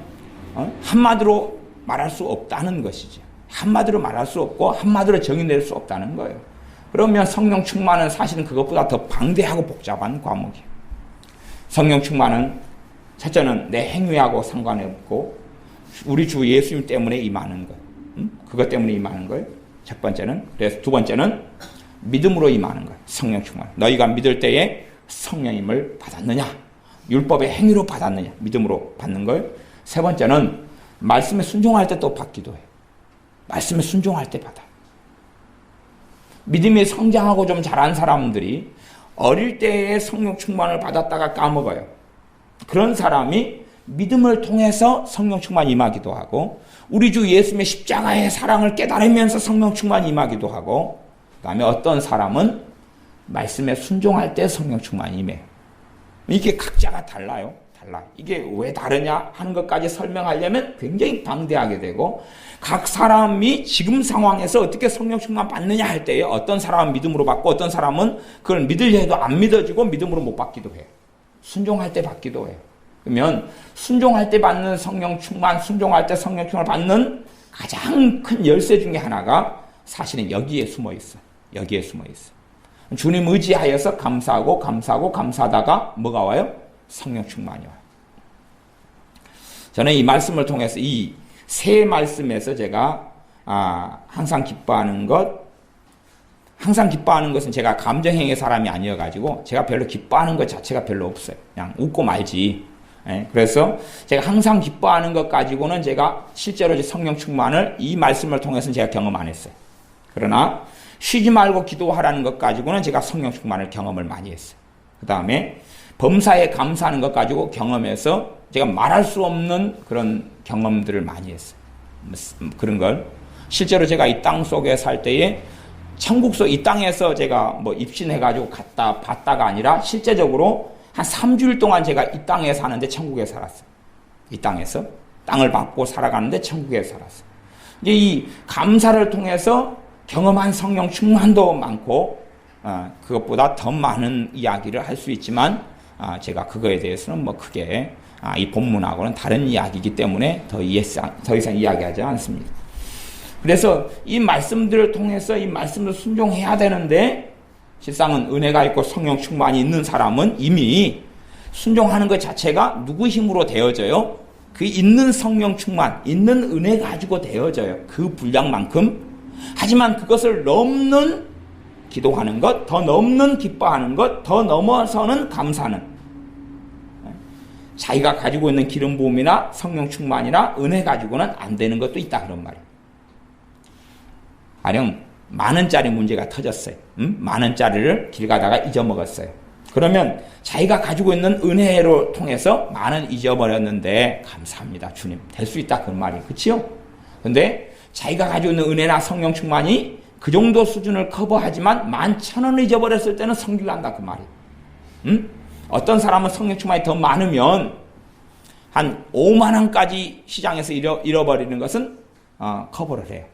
한마디로 말할 수 없다는 것이죠. 한마디로 말할 수 없고 한마디로 정의낼 수 없다는 거예요. 그러면 성령 충만은 사실은 그것보다 더 방대하고 복잡한 과목이에요. 성령 충만은 첫째는 내 행위하고 상관이 없고 우리 주 예수님 때문에 임하는 것. 그것 때문에 임하는 거예요. 첫 번째는. 그래서 두 번째는 믿음으로 임하는 거예요. 성령 충만. 너희가 믿을 때에 성령임을 받았느냐? 율법의 행위로 받았느냐? 믿음으로 받는 거예요. 세 번째는 말씀에 순종할 때 또 받기도 해요. 말씀에 순종할 때 받아요. 믿음이 성장하고 좀 자란 사람들이 어릴 때에 성령 충만을 받았다가 까먹어요. 그런 사람이 믿음을 통해서 성령 충만 임하기도 하고 우리 주 예수님의 십자가의 사랑을 깨달으면서 성령 충만 임하기도 하고 그 다음에 어떤 사람은 말씀에 순종할 때 성령 충만 임해요. 이게 각자가 달라요. 이게 왜 다르냐 하는 것까지 설명하려면 굉장히 방대하게 되고 각 사람이 지금 상황에서 어떻게 성령 충만 받느냐 할 때에 어떤 사람은 믿음으로 받고 어떤 사람은 그걸 믿으려 해도 안 믿어지고 믿음으로 못 받기도 해요. 순종할 때 받기도 해요. 그러면 순종할 때 받는 성령 충만, 순종할 때 성령 충만을 받는 가장 큰 열쇠 중에 하나가 사실은 여기에 숨어 있어요. 여기에 숨어 있어요. 주님 의지하여서 감사하다가 뭐가 와요? 성령 충만이 와요. 저는 이 말씀을 통해서 이 세 말씀에서 제가 항상 기뻐하는 것, 항상 기뻐하는 것은 제가 감정행위 사람이 아니어가지고 제가 별로 기뻐하는 것 자체가 별로 없어요. 그냥 웃고 말지. 그래서 제가 항상 기뻐하는 것 가지고는 제가 실제로 성령 충만을 이 말씀을 통해서는 제가 경험 안 했어요. 그러나 쉬지 말고 기도하라는 것 가지고는 제가 성령 충만을 경험을 많이 했어요. 그 다음에 범사에 감사하는 것 가지고 경험해서 제가 말할 수 없는 그런 경험들을 많이 했어요. 그런 걸 실제로 제가 이 땅 속에 살 때에 천국 속 이 땅에서 제가 뭐 입신해가지고 갔다 봤다가 아니라 실제적으로 한 3주일 동안 제가 이 땅에 사는데 천국에 살았어요. 이 땅에서 땅을 밟고 살아가는데 천국에 살았어요. 이제 이 감사를 통해서 경험한 성령 충만도 많고 그것보다 더 많은 이야기를 할 수 있지만 제가 그거에 대해서는 뭐 크게 이 본문하고는 다른 이야기이기 때문에 더 이상 이야기하지 않습니다. 그래서 이 말씀들을 통해서 이 말씀을 순종해야 되는데 실상은 은혜가 있고 성령 충만이 있는 사람은 이미 순종하는 것 자체가 누구 힘으로 되어져요? 그 있는 성령 충만, 있는 은혜 가지고 되어져요. 그 분량만큼. 하지만 그것을 넘는 기도하는 것, 더 넘는 기뻐하는 것, 더 넘어서는 감사는 자기가 가지고 있는 기름 부음이나 성령 충만이나 은혜 가지고는 안 되는 것도 있다 그런 말이에요. 가령 만원짜리 문제가 터졌어요. 만원짜리를 길 가다가 잊어먹었어요. 그러면 자기가 가지고 있는 은혜로 통해서 만원 잊어버렸는데 감사합니다 주님 될 수 있다 그런 말이에요. 그치요? 근데 자기가 가지고 있는 은혜나 성령 충만이 그 정도 수준을 커버하지만 11,000원을 잊어버렸을 때는 성질 난다 그 말이에요. 어떤 사람은 성령 충만이 더 많으면 한 5만 원까지 시장에서 잃어버리는 것은 커버를 해요.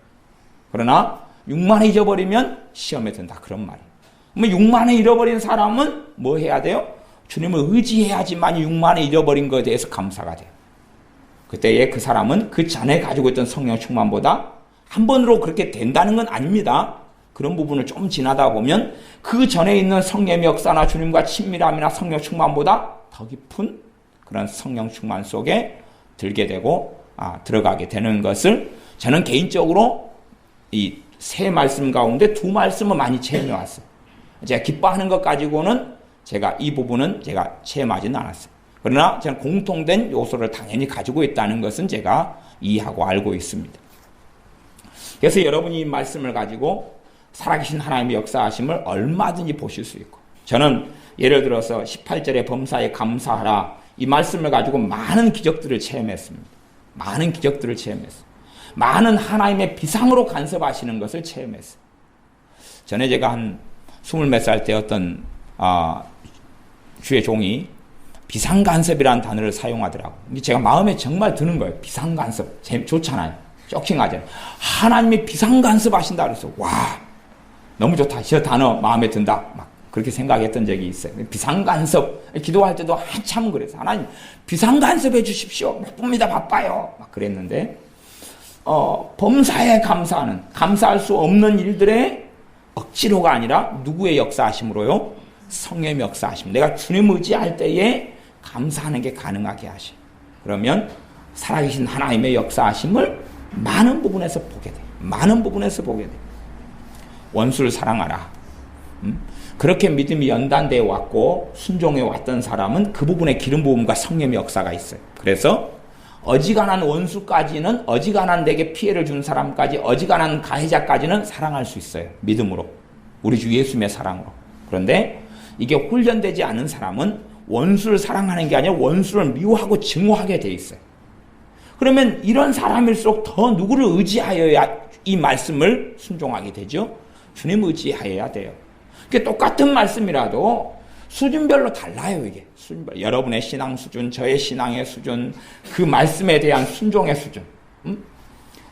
그러나 6만 원 잊어버리면 시험에 든다 그런 말이에요. 뭐 6만 원 잃어버린 사람은 뭐 해야 돼요? 주님을 의지해야지만 6만 원 잃어버린 것에 대해서 감사가 돼요. 그때에 그 사람은 그 전에 가지고 있던 성령 충만보다 한 번으로 그렇게 된다는 건 아닙니다. 그런 부분을 좀 지나다 보면 그 전에 있는 성령의 역사나 주님과 친밀함이나 성령 충만보다 더 깊은 그런 성령 충만 속에 들게 되고 들어가게 되는 것을 저는 개인적으로 이 세 말씀 가운데 두 말씀을 많이 체험해 왔어요. 제가 기뻐하는 것 가지고는 제가 이 부분은 제가 체험하지는 않았어요. 그러나 저는 공통된 요소를 당연히 가지고 있다는 것은 제가 이해하고 알고 있습니다. 그래서 여러분이 이 말씀을 가지고 살아계신 하나님의 역사하심을 얼마든지 보실 수 있고 저는 예를 들어서 18절에 범사에 감사하라 이 말씀을 가지고 많은 기적들을 체험했습니다. 많은 기적들을 체험했어요. 많은 하나님의 비상으로 간섭하시는 것을 체험했어요. 전에 제가 한 20몇 살 때 어떤 주의 종이 비상간섭이라는 단어를 사용하더라고요. 근데 제가 마음에 정말 드는 거예요. 비상간섭 좋잖아요. 쇼킹하잖아요. 하나님이 비상간섭하신다 그래서 와 너무 좋다. 저 단어 마음에 든다. 막 그렇게 생각했던 적이 있어요. 비상간섭 기도할 때도 한참 그래서 하나님 비상간섭해 주십시오. 못 봅니다. 바빠요. 막 그랬는데 범사에 감사할 수 없는 일들에 억지로가 아니라 누구의 역사하심으로요? 성령의 역사하심. 내가 주님 의지할 때에 감사하는 게 가능하게 하심. 그러면 살아계신 하나님의 역사하심을 많은 부분에서 보게 돼. 많은 부분에서 보게 돼. 원수를 사랑하라. 그렇게 믿음이 연단되어 왔고 순종해 왔던 사람은 그 부분에 기름 부음과 성령의 역사가 있어요. 그래서 어지간한 원수까지는 어지간한 내게 피해를 준 사람까지 어지간한 가해자까지는 사랑할 수 있어요. 믿음으로. 우리 주 예수님의 사랑으로. 그런데 이게 훈련되지 않은 사람은 원수를 사랑하는 게 아니라 원수를 미워하고 증오하게 돼 있어요. 그러면 이런 사람일수록 더 누구를 의지하여야 이 말씀을 순종하게 되죠? 주님 의지하여야 돼요. 그게 똑같은 말씀이라도 수준별로 달라요, 이게. 수준별. 여러분의 신앙 수준, 저의 신앙의 수준, 그 말씀에 대한 순종의 수준.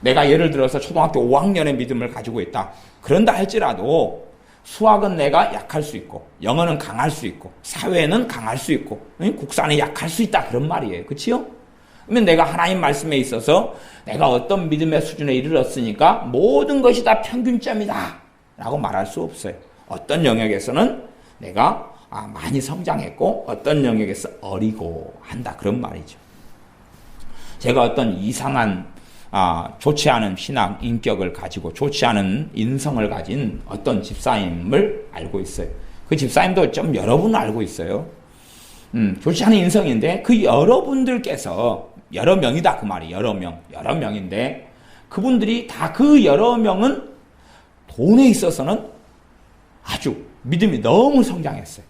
내가 예를 들어서 초등학교 5학년의 믿음을 가지고 있다. 그런다 할지라도 수학은 내가 약할 수 있고, 영어는 강할 수 있고, 사회는 강할 수 있고, 국산이 약할 수 있다. 그런 말이에요. 그치요? 그러면 내가 하나님 말씀에 있어서 내가 어떤 믿음의 수준에 이르렀으니까 모든 것이 다 평균점이다. 라고 말할 수 없어요. 어떤 영역에서는 내가 많이 성장했고 어떤 영역에서 어리고 한다 그런 말이죠. 제가 어떤 이상한 좋지 않은 신앙 인격을 가지고 좋지 않은 인성을 가진 어떤 집사님을 알고 있어요. 그 집사님도 좀 여러분을 알고 있어요. 좋지 않은 인성인데 그 여러분들께서 여러 명이다 그 말이 여러 명인데 그분들이 다 그 여러 명은 돈에 있어서는 아주 믿음이 너무 성장했어요.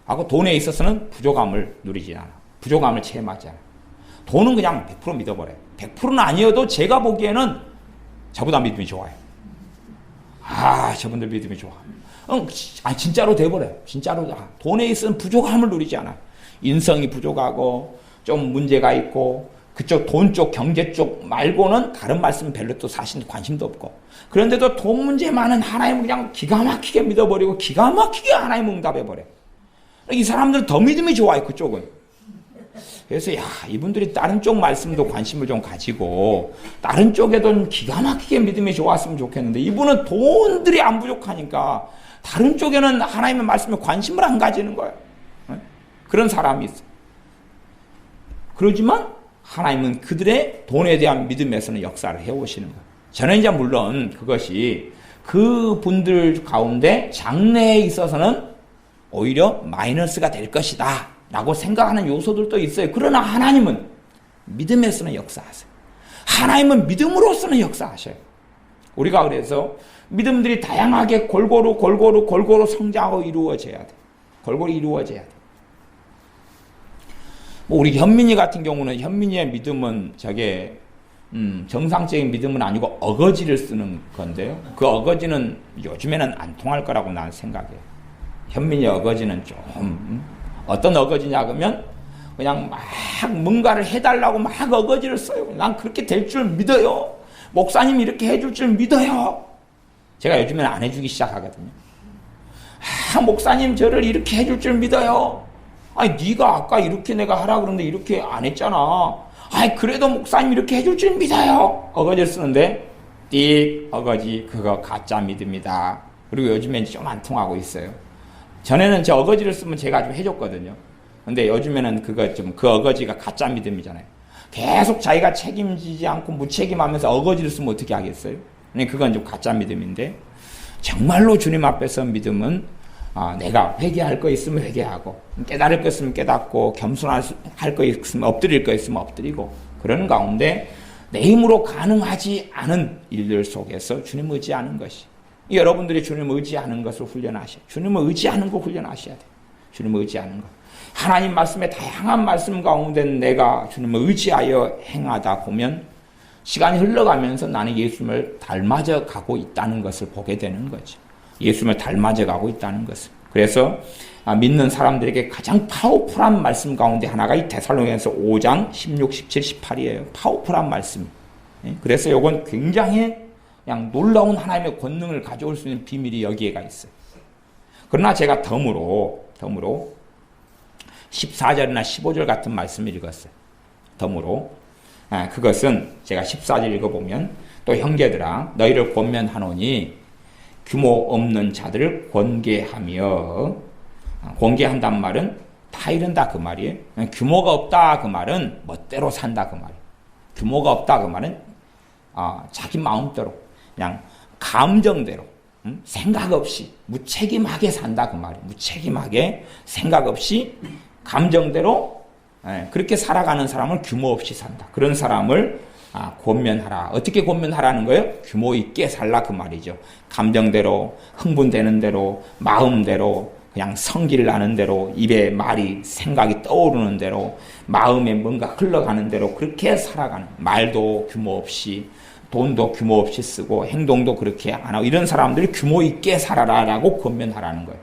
하고 돈에 있어서는 부족함을 누리지 않아. 부족함을 체험하지 않아. 돈은 그냥 100% 믿어버려요. 100%는 아니어도 제가 보기에는 저보다 믿음이 좋아요. 저분들 믿음이 좋아. 진짜로 돼버려요. 진짜로 돈에 있어서는 부족함을 누리지 않아. 인성이 부족하고 좀 문제가 있고 그쪽 돈 쪽 경제 쪽 말고는 다른 말씀은 별로 또 사실 관심도 없고 그런데도 돈 문제 많은 하나님을 그냥 기가 막히게 믿어버리고 기가 막히게 하나님 응답해버려. 이 사람들은 더 믿음이 좋아요. 그쪽은. 그래서 이분들이 다른 쪽 말씀도 관심을 좀 가지고 다른 쪽에도 기가 막히게 믿음이 좋았으면 좋겠는데 이분은 돈들이 안 부족하니까 다른 쪽에는 하나님의 말씀에 관심을 안 가지는 거예요. 그런 사람이 있어요. 그러지만 하나님은 그들의 돈에 대한 믿음에서는 역사를 해오시는 거예요. 저는 이제 물론 그것이 그 분들 가운데 장래에 있어서는 오히려 마이너스가 될 것이다 라고 생각하는 요소들도 있어요. 그러나 하나님은 믿음에서는 역사하세요. 하나님은 믿음으로서는 역사하셔요. 우리가 그래서 믿음들이 다양하게 골고루 성장하고 이루어져야 돼. 골고루 이루어져야 돼. 우리 현민이 같은 경우는 현민이의 믿음은 저게 정상적인 믿음은 아니고 어거지를 쓰는 건데요. 그 어거지는 요즘에는 안 통할 거라고 나는 생각해요. 현민이 어거지는 좀 어떤 어거지냐 그러면 그냥 막 뭔가를 해달라고 막 어거지를 써요. 난 그렇게 될 줄 믿어요. 목사님이 이렇게 해줄 줄 믿어요. 제가 요즘에는 안 해주기 시작하거든요. 목사님 저를 이렇게 해줄 줄 믿어요. 네가 아까 이렇게 내가 하라 그러는데 이렇게 안 했잖아. 그래도 목사님 이렇게 해줄 줄 믿어요. 어거지를 쓰는데 어거지 그거 가짜 믿음이다. 그리고 요즘엔 좀 안 통하고 있어요. 전에는 저 어거지를 쓰면 제가 좀 해줬거든요. 근데 요즘에는 그 어거지가 가짜 믿음이잖아요. 계속 자기가 책임지지 않고 무책임하면서 어거지를 쓰면 어떻게 하겠어요? 그건 좀 가짜 믿음인데 정말로 주님 앞에서 믿음은 내가 회개할 거 있으면 회개하고 깨달을 거 있으면 깨닫고 겸손할 거 있으면 엎드릴 거 있으면 엎드리고 그러는 가운데 내 힘으로 가능하지 않은 일들 속에서 주님 의지하는 것이 여러분들이 주님 의지하는 것을 훈련하셔야 주님을 의지하는 거 훈련하셔야 돼요. 주님을 의지하는 것. 하나님 말씀의 다양한 말씀 가운데 내가 주님을 의지하여 행하다 보면 시간이 흘러가면서 나는 예수님을 닮아져 가고 있다는 것을 보게 되는 거죠. 예수님을 닮아져 가고 있다는 것을. 그래서 믿는 사람들에게 가장 파워풀한 말씀 가운데 하나가 이 데살로니가서 5장 16, 17, 18이에요. 파워풀한 말씀. 그래서 이건 굉장히 그냥 놀라운 하나님의 권능을 가져올 수 있는 비밀이 여기에가 있어요. 그러나 제가 덤으로 14절이나 15절 같은 말씀을 읽었어요. 덤으로. 그것은 제가 14절 읽어보면 또 형제들아 너희를 권면하노니 규모 없는 자들을 권계하며 권계한단 말은 다 이른다 그 말이에요. 규모가 없다 그 말은 멋대로 산다 그 말이에요. 규모가 없다 그 말은 자기 마음대로 그냥 감정대로 생각 없이 무책임하게 산다 그 말이에요. 무책임하게 생각 없이 감정대로 그렇게 살아가는 사람을 규모 없이 산다. 그런 사람을 권면하라. 어떻게 권면하라는 거예요? 규모 있게 살라 그 말이죠. 감정대로 흥분되는 대로 마음대로 그냥 성기를 나는 대로 입에 말이 생각이 떠오르는 대로 마음에 뭔가 흘러가는 대로 그렇게 살아가는 말도 규모 없이 돈도 규모 없이 쓰고 행동도 그렇게 안 하고 이런 사람들이 규모 있게 살아라라고 권면하라는 거예요.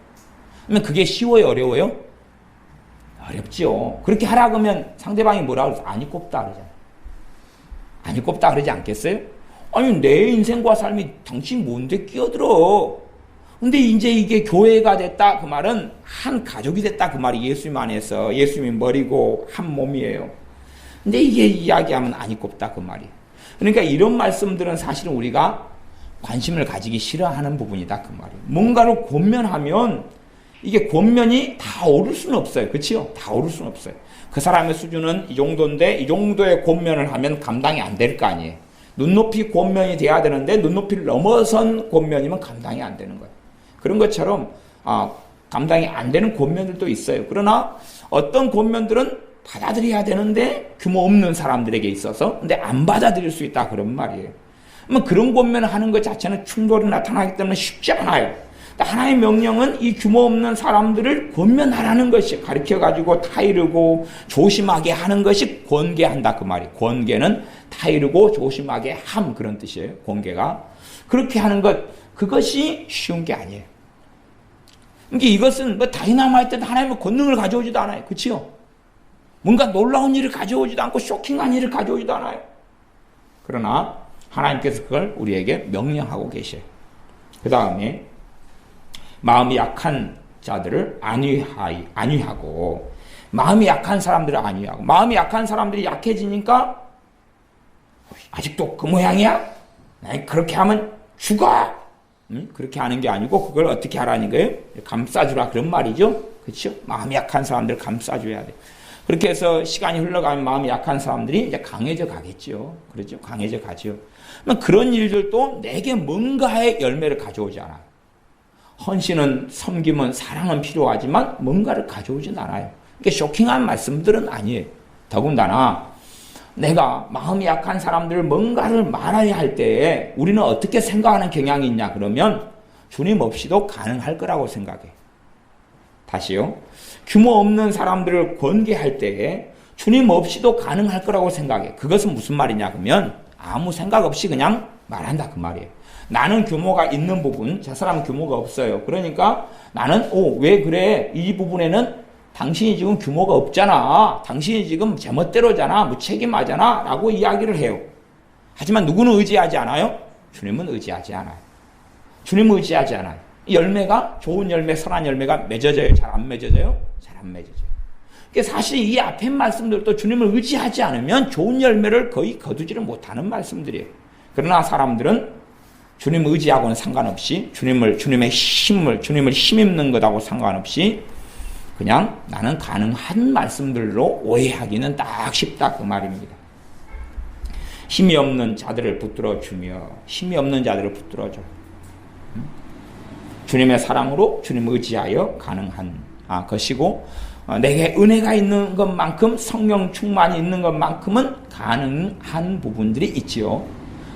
그러면 그게 쉬워요? 어려워요? 어렵죠. 그렇게 하라 그러면 상대방이 뭐라고 그러죠? 아니 꼽다 그러잖아요. 아니 꼽다 그러지 않겠어요? 아니 내 인생과 삶이 당신 뭔데 끼어들어. 근데 이제 이게 교회가 됐다 그 말은 한 가족이 됐다 그 말이 예수님 안에서 예수님이 머리고 한 몸이에요. 근데 이게 이야기하면 아니 꼽다 그 말이에요. 그러니까 이런 말씀들은 사실은 우리가 관심을 가지기 싫어하는 부분이다 그 말이에요. 뭔가를 권면하면 이게 권면이 다 오를 수는 없어요. 그렇죠? 다 오를 수는 없어요. 그 사람의 수준은 이 정도인데 이 정도의 권면을 하면 감당이 안 될 거 아니에요. 눈높이 권면이 돼야 되는데 눈높이를 넘어선 권면이면 감당이 안 되는 거예요. 그런 것처럼 감당이 안 되는 권면들도 있어요. 그러나 어떤 권면들은 받아들여야 되는데 규모 없는 사람들에게 있어서 근데 안 받아들일 수 있다 그런 말이에요. 그런 권면을 하는 것 자체는 충돌이 나타나기 때문에 쉽지 않아요. 하나의 명령은 이 규모 없는 사람들을 권면하라는 것이 가르쳐가지고 타이르고 조심하게 하는 것이 권계한다 그 말이에요. 권계는 타이르고 조심하게 함 그런 뜻이에요. 권계가 그렇게 하는 것 그것이 쉬운 게 아니에요. 그러니까 이것은 다이나마이트 하나님의 권능을 가져오지도 않아요. 그렇지요? 뭔가 놀라운 일을 가져오지도 않고 쇼킹한 일을 가져오지도 않아요. 그러나 하나님께서 그걸 우리에게 명령하고 계셔요. 그 다음에 마음이 약한 자들을 안위하고 마음이 약한 사람들을 안위하고 마음이 약한 사람들이 약해지니까 아직도 그 모양이야? 그렇게 하면 죽어! 그렇게 하는 게 아니고 그걸 어떻게 하라는 거예요? 감싸주라 그런 말이죠. 그렇죠? 마음이 약한 사람들을 감싸줘야 돼. 그렇게 해서 시간이 흘러가면 마음이 약한 사람들이 이제 강해져 가겠죠. 그렇죠? 강해져 가죠. 그런 일들도 내게 뭔가의 열매를 가져오지 않아요. 헌신은 섬김은 사랑은 필요하지만 뭔가를 가져오진 않아요. 그러니까 쇼킹한 말씀들은 아니에요. 더군다나 내가 마음이 약한 사람들 뭔가를 말해야 할 때에 우리는 어떻게 생각하는 경향이 있냐 그러면 주님 없이도 가능할 거라고 생각해. 다시요. 규모 없는 사람들을 권계할 때에 주님 없이도 가능할 거라고 생각해. 그것은 무슨 말이냐 그러면 아무 생각 없이 그냥 말한다 그 말이에요. 나는 규모가 있는 부분, 저 사람은 규모가 없어요. 그러니까 나는 왜 그래? 이 부분에는 당신이 지금 규모가 없잖아. 당신이 지금 제멋대로잖아. 무책임하잖아. 라고 이야기를 해요. 하지만 누구는 의지하지 않아요? 주님은 의지하지 않아요. 주님은 의지하지 않아요. 이 열매가 좋은 열매, 선한 열매가 맺어져요? 잘 안 맺어져요? 잘 안 맺어져요. 그러니까 사실 이 앞에 말씀들도 주님을 의지하지 않으면 좋은 열매를 거의 거두지를 못하는 말씀들이에요. 그러나 사람들은 주님을 의지하고는 상관없이 주님을 힘입는 것하고 상관없이 그냥 나는 가능한 말씀들로 오해하기는 딱 쉽다 그 말입니다. 힘이 없는 자들을 붙들어주며 힘이 없는 자들을 붙들어줘. 주님의 사랑으로 주님을 의지하여 가능한 것이고 내게 은혜가 있는 것만큼 성령 충만이 있는 것만큼은 가능한 부분들이 있지요.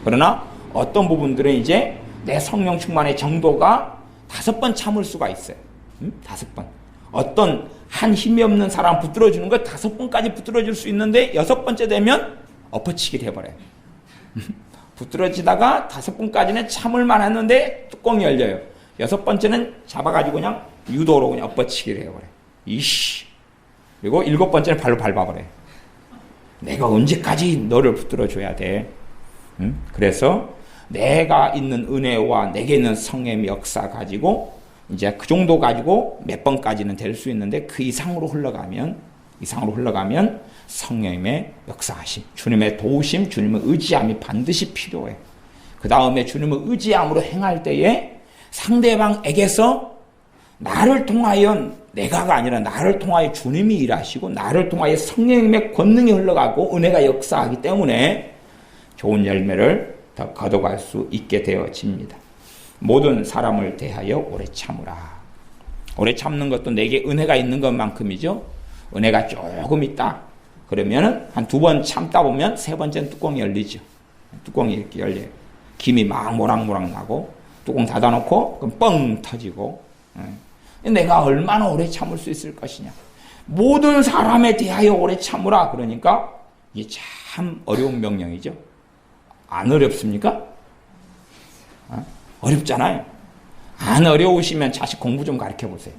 그러나 어떤 부분들은 이제 내 성령 충만의 정도가 5번 참을 수가 있어요. 5번. 어떤 한 힘이 없는 사람 붙들어주는 걸 5번까지 붙들어줄 수 있는데 6번째 되면 엎어치기를 해버려요. 붙들어지다가 5번까지는 참을만 했는데 뚜껑이 열려요. 6번째는 잡아가지고 그냥 유도로 그냥 엎어치기를 해버려요. 이씨. 그리고 7번째는 발로 밟아버려요. 내가 언제까지 너를 붙들어줘야 돼? 그래서 내가 있는 은혜와 내게 있는 성령의 역사 가지고 이제 그 정도 가지고 몇 번까지는 될 수 있는데 그 이상으로 흘러가면 성령님의 역사하심, 주님의 도우심, 주님의 의지함이 반드시 필요해. 그 다음에 주님의 의지함으로 행할 때에 상대방에게서 나를 통하여 내가가 아니라 나를 통하여 주님이 일하시고 나를 통하여 성령님의 권능이 흘러가고 은혜가 역사하기 때문에 좋은 열매를 더 거둬갈 수 있게 되어집니다. 모든 사람을 대하여 오래 참으라. 오래 참는 것도 내게 은혜가 있는 것만큼이죠. 은혜가 조금 있다. 그러면 한 2번 참다 보면 3번째는 뚜껑이 열리죠. 뚜껑이 이렇게 열려요. 김이 막 모락모락 나고 뚜껑 닫아놓고 그럼 뻥 터지고. 내가 얼마나 오래 참을 수 있을 것이냐. 모든 사람에 대하여 오래 참으라. 그러니까 이게 참 어려운 명령이죠. 안 어렵습니까? 어렵잖아요. 안 어려우시면 자식 공부 좀 가르쳐 보세요.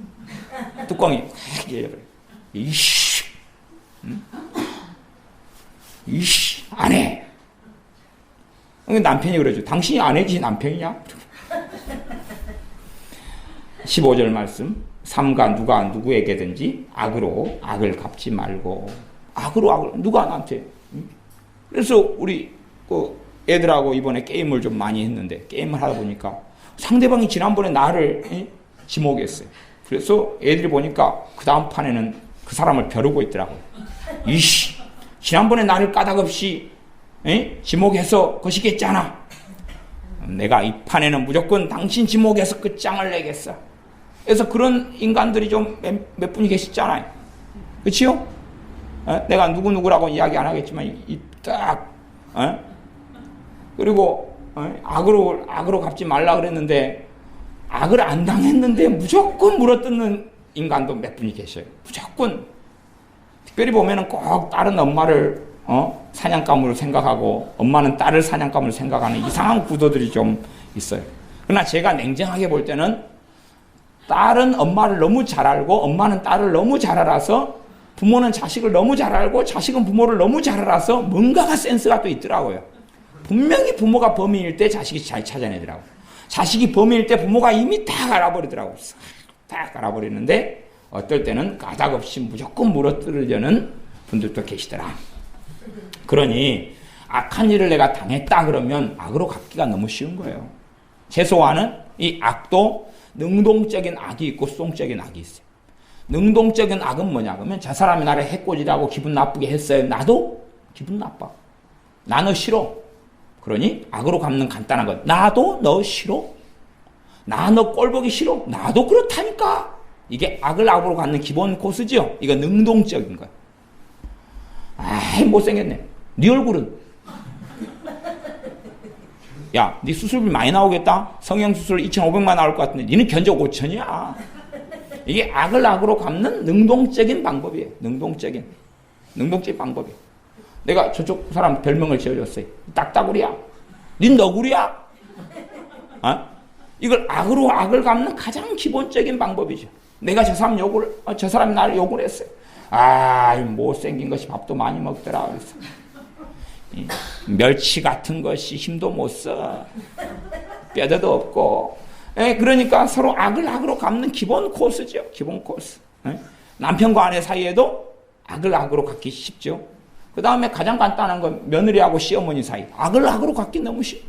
뚜껑이 확 열려버려요. 이씨, 이씨, 안 해. 남편이 그러죠. 당신이 안 해지 남편이냐? 15절 말씀. 삼가 누가 누구에게든지 악으로 악을 갚지 말고 악으로 악을 누가 나한테. 그래서 우리 애들하고 이번에 게임을 좀 많이 했는데 게임을 하다 보니까 상대방이 지난번에 나를 지목했어요. 그래서 애들이 보니까 그 다음 판에는 그 사람을 벼르고 있더라고요. 이씨, 지난번에 나를 까닭없이 지목해서 것이겠잖아. 내가 이 판에는 무조건 당신 지목해서 끝장을 내겠어. 그래서 그런 인간들이 좀 몇 분이 계시잖아요. 그치요? 내가 누구누구라고 이야기 안 하겠지만, 그리고, 악으로 갚지 말라 그랬는데, 악을 안 당했는데 무조건 물어뜯는 인간도 몇 분이 계셔요. 무조건. 특별히 보면은 꼭 다른 엄마를, 사냥감으로 생각하고, 엄마는 딸을 사냥감으로 생각하는 이상한 구도들이 좀 있어요. 그러나 제가 냉정하게 볼 때는, 딸은 엄마를 너무 잘 알고, 엄마는 딸을 너무 잘 알아서, 부모는 자식을 너무 잘 알고, 자식은 부모를 너무 잘 알아서, 뭔가가 센스가 또 있더라고요. 분명히 부모가 범인일 때 자식이 잘 찾아내더라고요. 자식이 범인일 때 부모가 이미 다 알아버리더라고요. 다 알아버리는데, 어떨 때는 까닭없이 무조건 물어뜯으려는 분들도 계시더라. 그러니, 악한 일을 내가 당했다 그러면 악으로 갚기가 너무 쉬운 거예요. 최소한은 이 악도 능동적인 악이 있고 수동적인 악이 있어요. 능동적인 악은 뭐냐 그러면 저 사람이 나를 해코지라고 기분 나쁘게 했어요. 나도 기분 나빠. 나 너 싫어. 그러니 악으로 갚는 간단한 것. 나도 너 싫어. 나 너 꼴보기 싫어. 나도 그렇다니까. 이게 악을 악으로 갚는 기본 코스죠. 이거 능동적인 거야. 아이 못생겼네. 네 얼굴은. 야, 네 수술비 많이 나오겠다? 성형수술 2,500만 나올 것 같은데 니는 견적 5,000이야. 이게 악을 악으로 갚는 능동적인 방법이에요. 능동적인 방법이에요. 내가 저쪽 사람 별명을 지어줬어요. 딱따구리야. 닌 너구리야. 이걸 악으로 악을 갚는 가장 기본적인 방법이죠. 내가 저 사람이 나를 욕을 했어요. 못생긴 것이 밥도 많이 먹더라. 그래서. 멸치 같은 것이 힘도 못 써. 뼈대도 없고. 그러니까 서로 악을 악으로 갚는 기본 코스죠. 기본 코스. 남편과 아내 사이에도 악을 악으로 갚기 쉽죠. 그 다음에 가장 간단한 건 며느리하고 시어머니 사이. 악을 악으로 갚기 너무 쉬워.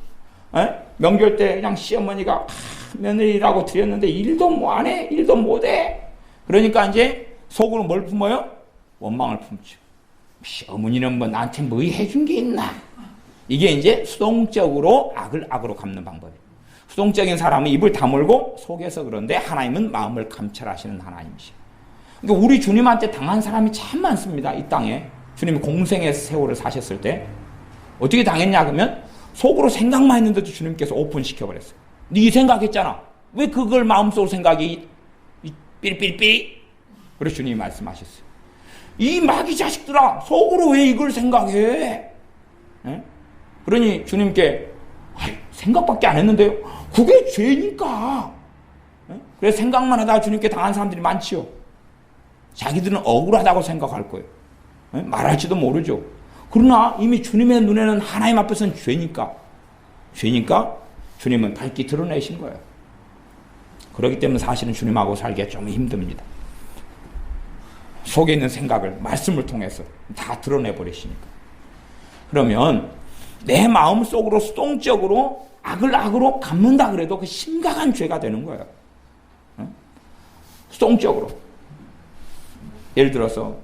명절 때 그냥 시어머니가 며느리라고 드렸는데 일도 뭐 안 해. 일도 못 해. 그러니까 이제 속으로 뭘 품어요? 원망을 품죠. 어머니는 뭐 나한테 뭐 해준 게 있나? 이게 이제 수동적으로 악을 악으로 갚는 방법이에요. 수동적인 사람은 입을 다물고 속에서 그런데 하나님은 마음을 감찰하시는 하나님이시에요. 그러니까 우리 주님한테 당한 사람이 참 많습니다. 이 땅에. 주님이 공생의 세월을 사셨을 때 어떻게 당했냐 그러면 속으로 생각만 했는데도 주님께서 오픈시켜버렸어요. 네 생각했잖아. 왜 그걸 마음속으로 생각이 삐리삐리삐리? 그래서 주님이 말씀하셨어요. 이 마귀 자식들아, 속으로 왜 이걸 생각해? 그러니 주님께 생각밖에 안 했는데요. 그게 죄니까. 그래서 생각만 하다가 주님께 당한 사람들이 많지요. 자기들은 억울하다고 생각할 거예요. 말할지도 모르죠. 그러나 이미 주님의 눈에는 하나님 앞에서는 죄니까 주님은 밝히 드러내신 거예요. 그렇기 때문에 사실은 주님하고 살기가 좀 힘듭니다. 속에 있는 생각을 말씀을 통해서 다 드러내버리시니까. 그러면 내 마음속으로 수동적으로 악을 악으로 갚는다 그래도 그 심각한 죄가 되는 거예요. 수동적으로. 예를 들어서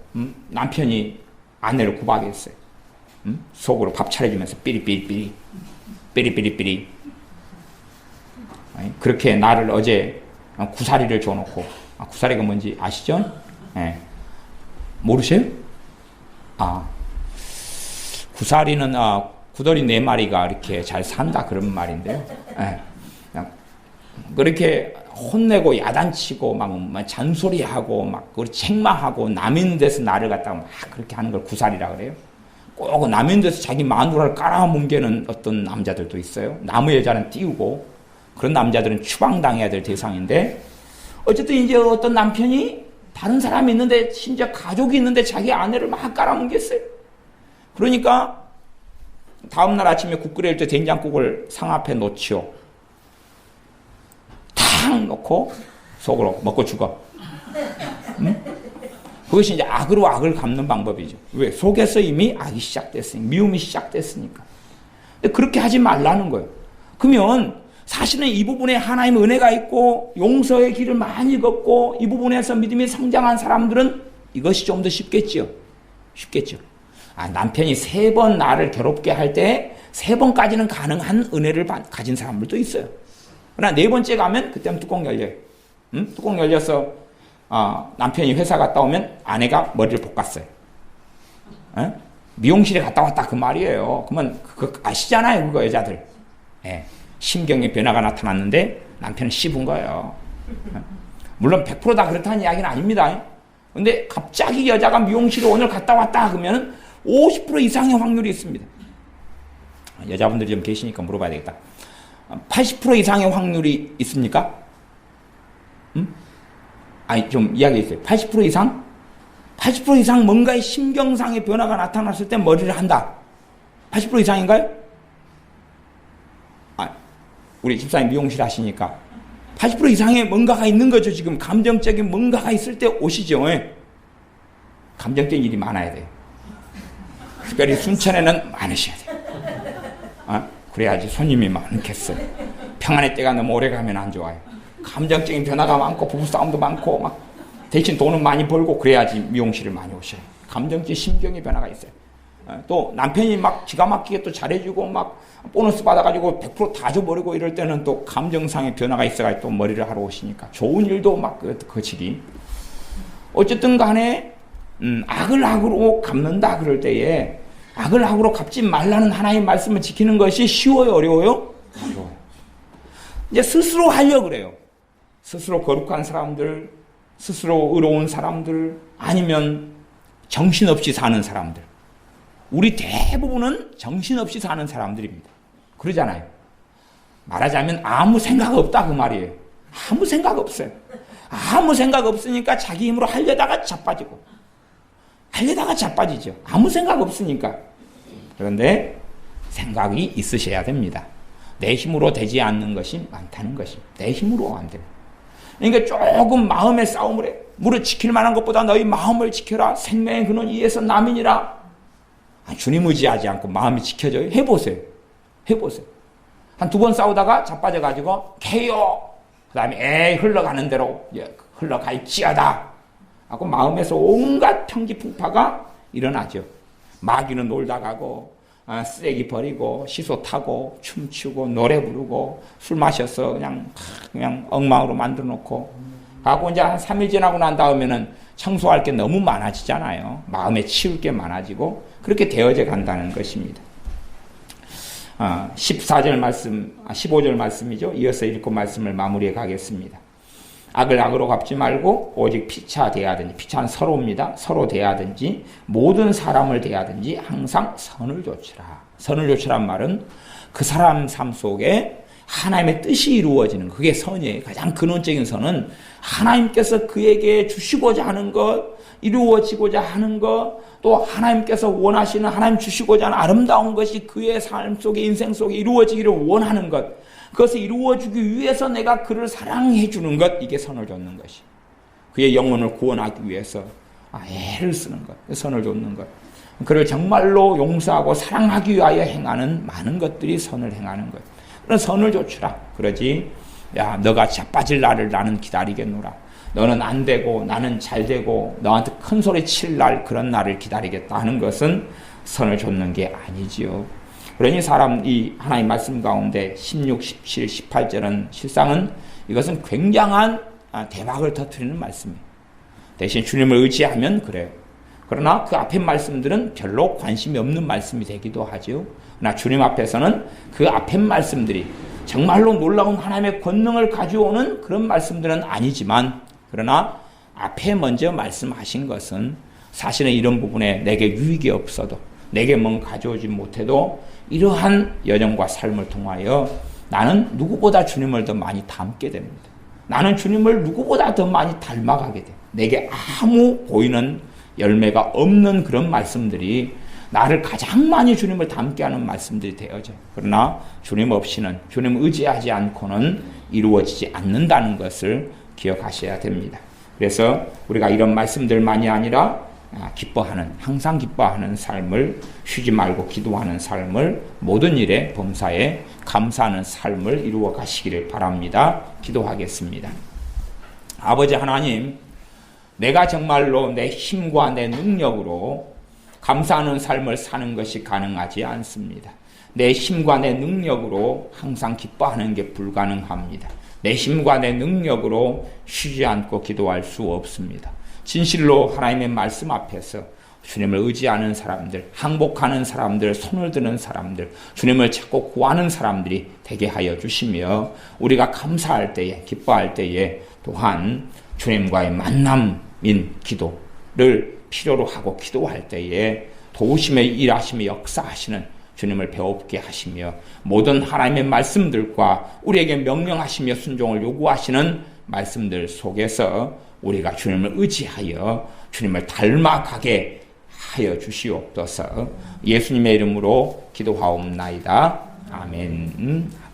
남편이 아내를 구박했어요. 속으로 밥 차려주면서 삐리삐리삐리 삐리삐리삐리 그렇게 나를 어제 구사리를 줘놓고 구사리가 뭔지 아시죠? 모르세요? 구사리는 구더리 4마리가 이렇게 잘 산다 그런 말인데요. 그렇게 혼내고 야단치고 막 잔소리하고 막 책망하고 남 있는 데서 나를 갖다가 막 그렇게 하는 걸 구사리라 그래요. 꼭 남 있는 데서 자기 마누라를 깔아뭉개는 어떤 남자들도 있어요. 나무 여자는 띄우고 그런 남자들은 추방당해야 될 대상인데 어쨌든 이제 어떤 남편이 다른 사람이 있는데 심지어 가족이 있는데 자기 아내를 막 깔아뭉갰어요. 그러니까 다음날 아침에 국 끓일 때 된장국을 상 앞에 놓지요. 탁 놓고 속으로 먹고 죽어. 그것이 이제 악으로 악을 갚는 방법이죠. 왜? 속에서 이미 악이 시작됐으니까. 미움이 시작됐으니까. 근데 그렇게 하지 말라는 거예요. 그러면 사실은 이 부분에 하나님의 은혜가 있고 용서의 길을 많이 걷고 이 부분에서 믿음이 성장한 사람들은 이것이 좀 더 쉽겠죠. 쉽겠죠. 남편이 3번 나를 괴롭게 할 때 3번까지는 가능한 은혜를 가진 사람들도 있어요. 그러나 4번째 가면 그때는 뚜껑 열려요. 뚜껑 열려서 남편이 회사 갔다 오면 아내가 머리를 볶았어요. 미용실에 갔다 왔다 그 말이에요. 그러면 그거 아시잖아요, 그거 여자들. 예, 심경의 변화가 나타났는데 남편은 씹은 거예요. 물론 100%다 그렇다는 이야기는 아닙니다. 근데 갑자기 여자가 미용실에 오늘 갔다 왔다 그러면 50% 이상의 확률이 있습니다. 여자분들이 좀 계시니까 물어봐야 되겠다. 80% 이상의 확률이 있습니까? 아니, 좀 이야기해 주세요. 80% 이상? 80% 이상 뭔가의 심경상의 변화가 나타났을 때 머리를 한다. 80% 이상인가요? 우리 집사님 미용실 하시니까 80% 이상의 뭔가가 있는 거죠. 지금 감정적인 뭔가가 있을 때 오시죠. 감정적인 일이 많아야 돼요. 특별히 순천에는 많으셔야 돼요. 그래야지 손님이 많겠어요. 평안의 때가 너무 오래 가면 안 좋아요. 감정적인 변화가 많고 부부싸움도 많고 막 대신 돈은 많이 벌고 그래야지 미용실을 많이 오셔요. 감정적 심경의 변화가 있어요. 또 남편이 막 기가 막히게 또 잘해주고 막 보너스 받아가지고 100% 다 줘버리고 이럴 때는 또 감정상의 변화가 있어가지고 또 머리를 하러 오시니까 좋은 일도 막 거치기. 어쨌든 간에 악을 악으로 갚는다 그럴 때에 악을 악으로 갚지 말라는 하나님의 말씀을 지키는 것이 쉬워요, 어려워요? 어려워요. 이제 스스로 하려고 그래요. 스스로 거룩한 사람들, 스스로 의로운 사람들, 아니면 정신없이 사는 사람들. 우리 대부분은 정신없이 사는 사람들입니다. 그러잖아요. 말하자면 아무 생각 없다 그 말이에요. 아무 생각 없어요. 아무 생각 없으니까 자기 힘으로 하려다가 자빠지고 하려다가 자빠지죠. 아무 생각 없으니까. 그런데 생각이 있으셔야 됩니다. 내 힘으로 되지 않는 것이 많다는 것입니다. 내 힘으로 안 돼요. 그러니까 조금 마음의 싸움을 해. 무릇 지킬 만한 것보다 너희 마음을 지켜라. 생명의 근원 이에서 남이니라. 주님 의지하지 않고 마음이 지켜져요? 해보세요. 해보세요. 한 2번 싸우다가 자빠져가지고 개요. 그 다음에 에이 흘러가는 대로 흘러갈지어다 하고 마음에서 온갖 평지풍파가 일어나죠. 마귀는 놀다 가고 쓰레기 버리고 시소 타고 춤추고 노래 부르고 술 마셔서 그냥 엉망으로 만들어 놓고 하고 이제 한 3일 지나고 난 다음에는 청소할 게 너무 많아지잖아요. 마음에 치울 게 많아지고 그렇게 되어져 간다는 것입니다. 14절 말씀, 15절 말씀이죠. 이어서 읽고 말씀을 마무리해 가겠습니다. 악을 악으로 갚지 말고 오직 피차 대하든지, 피차는 서로입니다. 서로 대하든지 모든 사람을 대하든지 항상 선을 조치라. 선을 조치란 말은 그 사람 삶 속에 하나님의 뜻이 이루어지는 것, 그게 선이에요. 가장 근원적인 선은 하나님께서 그에게 주시고자 하는 것, 이루어지고자 하는 것, 또 하나님께서 원하시는, 하나님 주시고자 하는 아름다운 것이 그의 삶 속에, 인생 속에 이루어지기를 원하는 것, 그것을 이루어주기 위해서 내가 그를 사랑해 주는 것, 이게 선을 좇는 것이. 그의 영혼을 구원하기 위해서 애를 쓰는 것, 선을 좇는 것. 그를 정말로 용서하고 사랑하기 위하여 행하는 많은 것들이 선을 행하는 것. 그런 선을 좇으라. 그러지, 야, 너가 자빠질 날을 나는 기다리겠노라. 너는 안 되고 나는 잘 되고 너한테 큰 소리 칠 날, 그런 날을 기다리겠다 하는 것은 선을 좇는 게 아니지요. 그러니 이 하나님 말씀 가운데 16, 17, 18절은 실상은 이것은 굉장한 대박을 터뜨리는 말씀이에요. 대신 주님을 의지하면 그래요. 그러나 그 앞에 말씀들은 별로 관심이 없는 말씀이 되기도 하죠. 그러나 주님 앞에서는 그 앞에 말씀들이 정말로 놀라운 하나님의 권능을 가져오는 그런 말씀들은 아니지만, 그러나 앞에 먼저 말씀하신 것은 사실은 이런 부분에 내게 유익이 없어도, 내게 뭔가 가져오지 못해도 이러한 여정과 삶을 통하여 나는 누구보다 주님을 더 많이 닮게 됩니다. 나는 주님을 누구보다 더 많이 닮아가게 돼요. 내게 아무 보이는 열매가 없는 그런 말씀들이 나를 가장 많이 주님을 닮게 하는 말씀들이 되어져요. 그러나 주님 없이는, 주님 의지하지 않고는 이루어지지 않는다는 것을 기억하셔야 됩니다. 그래서 우리가 이런 말씀들만이 아니라 기뻐하는, 항상 기뻐하는 삶을, 쉬지 말고 기도하는 삶을, 모든 일에 범사에 감사하는 삶을 이루어 가시기를 바랍니다. 기도하겠습니다. 아버지 하나님, 내가 정말로 내 힘과 내 능력으로 감사하는 삶을 사는 것이 가능하지 않습니다. 내 힘과 내 능력으로 항상 기뻐하는 게 불가능합니다. 내 힘과 내 능력으로 쉬지 않고 기도할 수 없습니다. 진실로 하나님의 말씀 앞에서 주님을 의지하는 사람들, 항복하는 사람들, 손을 드는 사람들, 주님을 찾고 구하는 사람들이 되게 하여 주시며 우리가 감사할 때에, 기뻐할 때에 또한 주님과의 만남인 기도를 필요로 하고 기도할 때에 도우심에 일하시며 역사하시는 주님을 배웁게 하시며 모든 하나님의 말씀들과 우리에게 명령하시며 순종을 요구하시는 말씀들 속에서 우리가 주님을 의지하여 주님을 닮아가게 하여 주시옵소서. 예수님의 이름으로 기도하옵나이다. 아멘.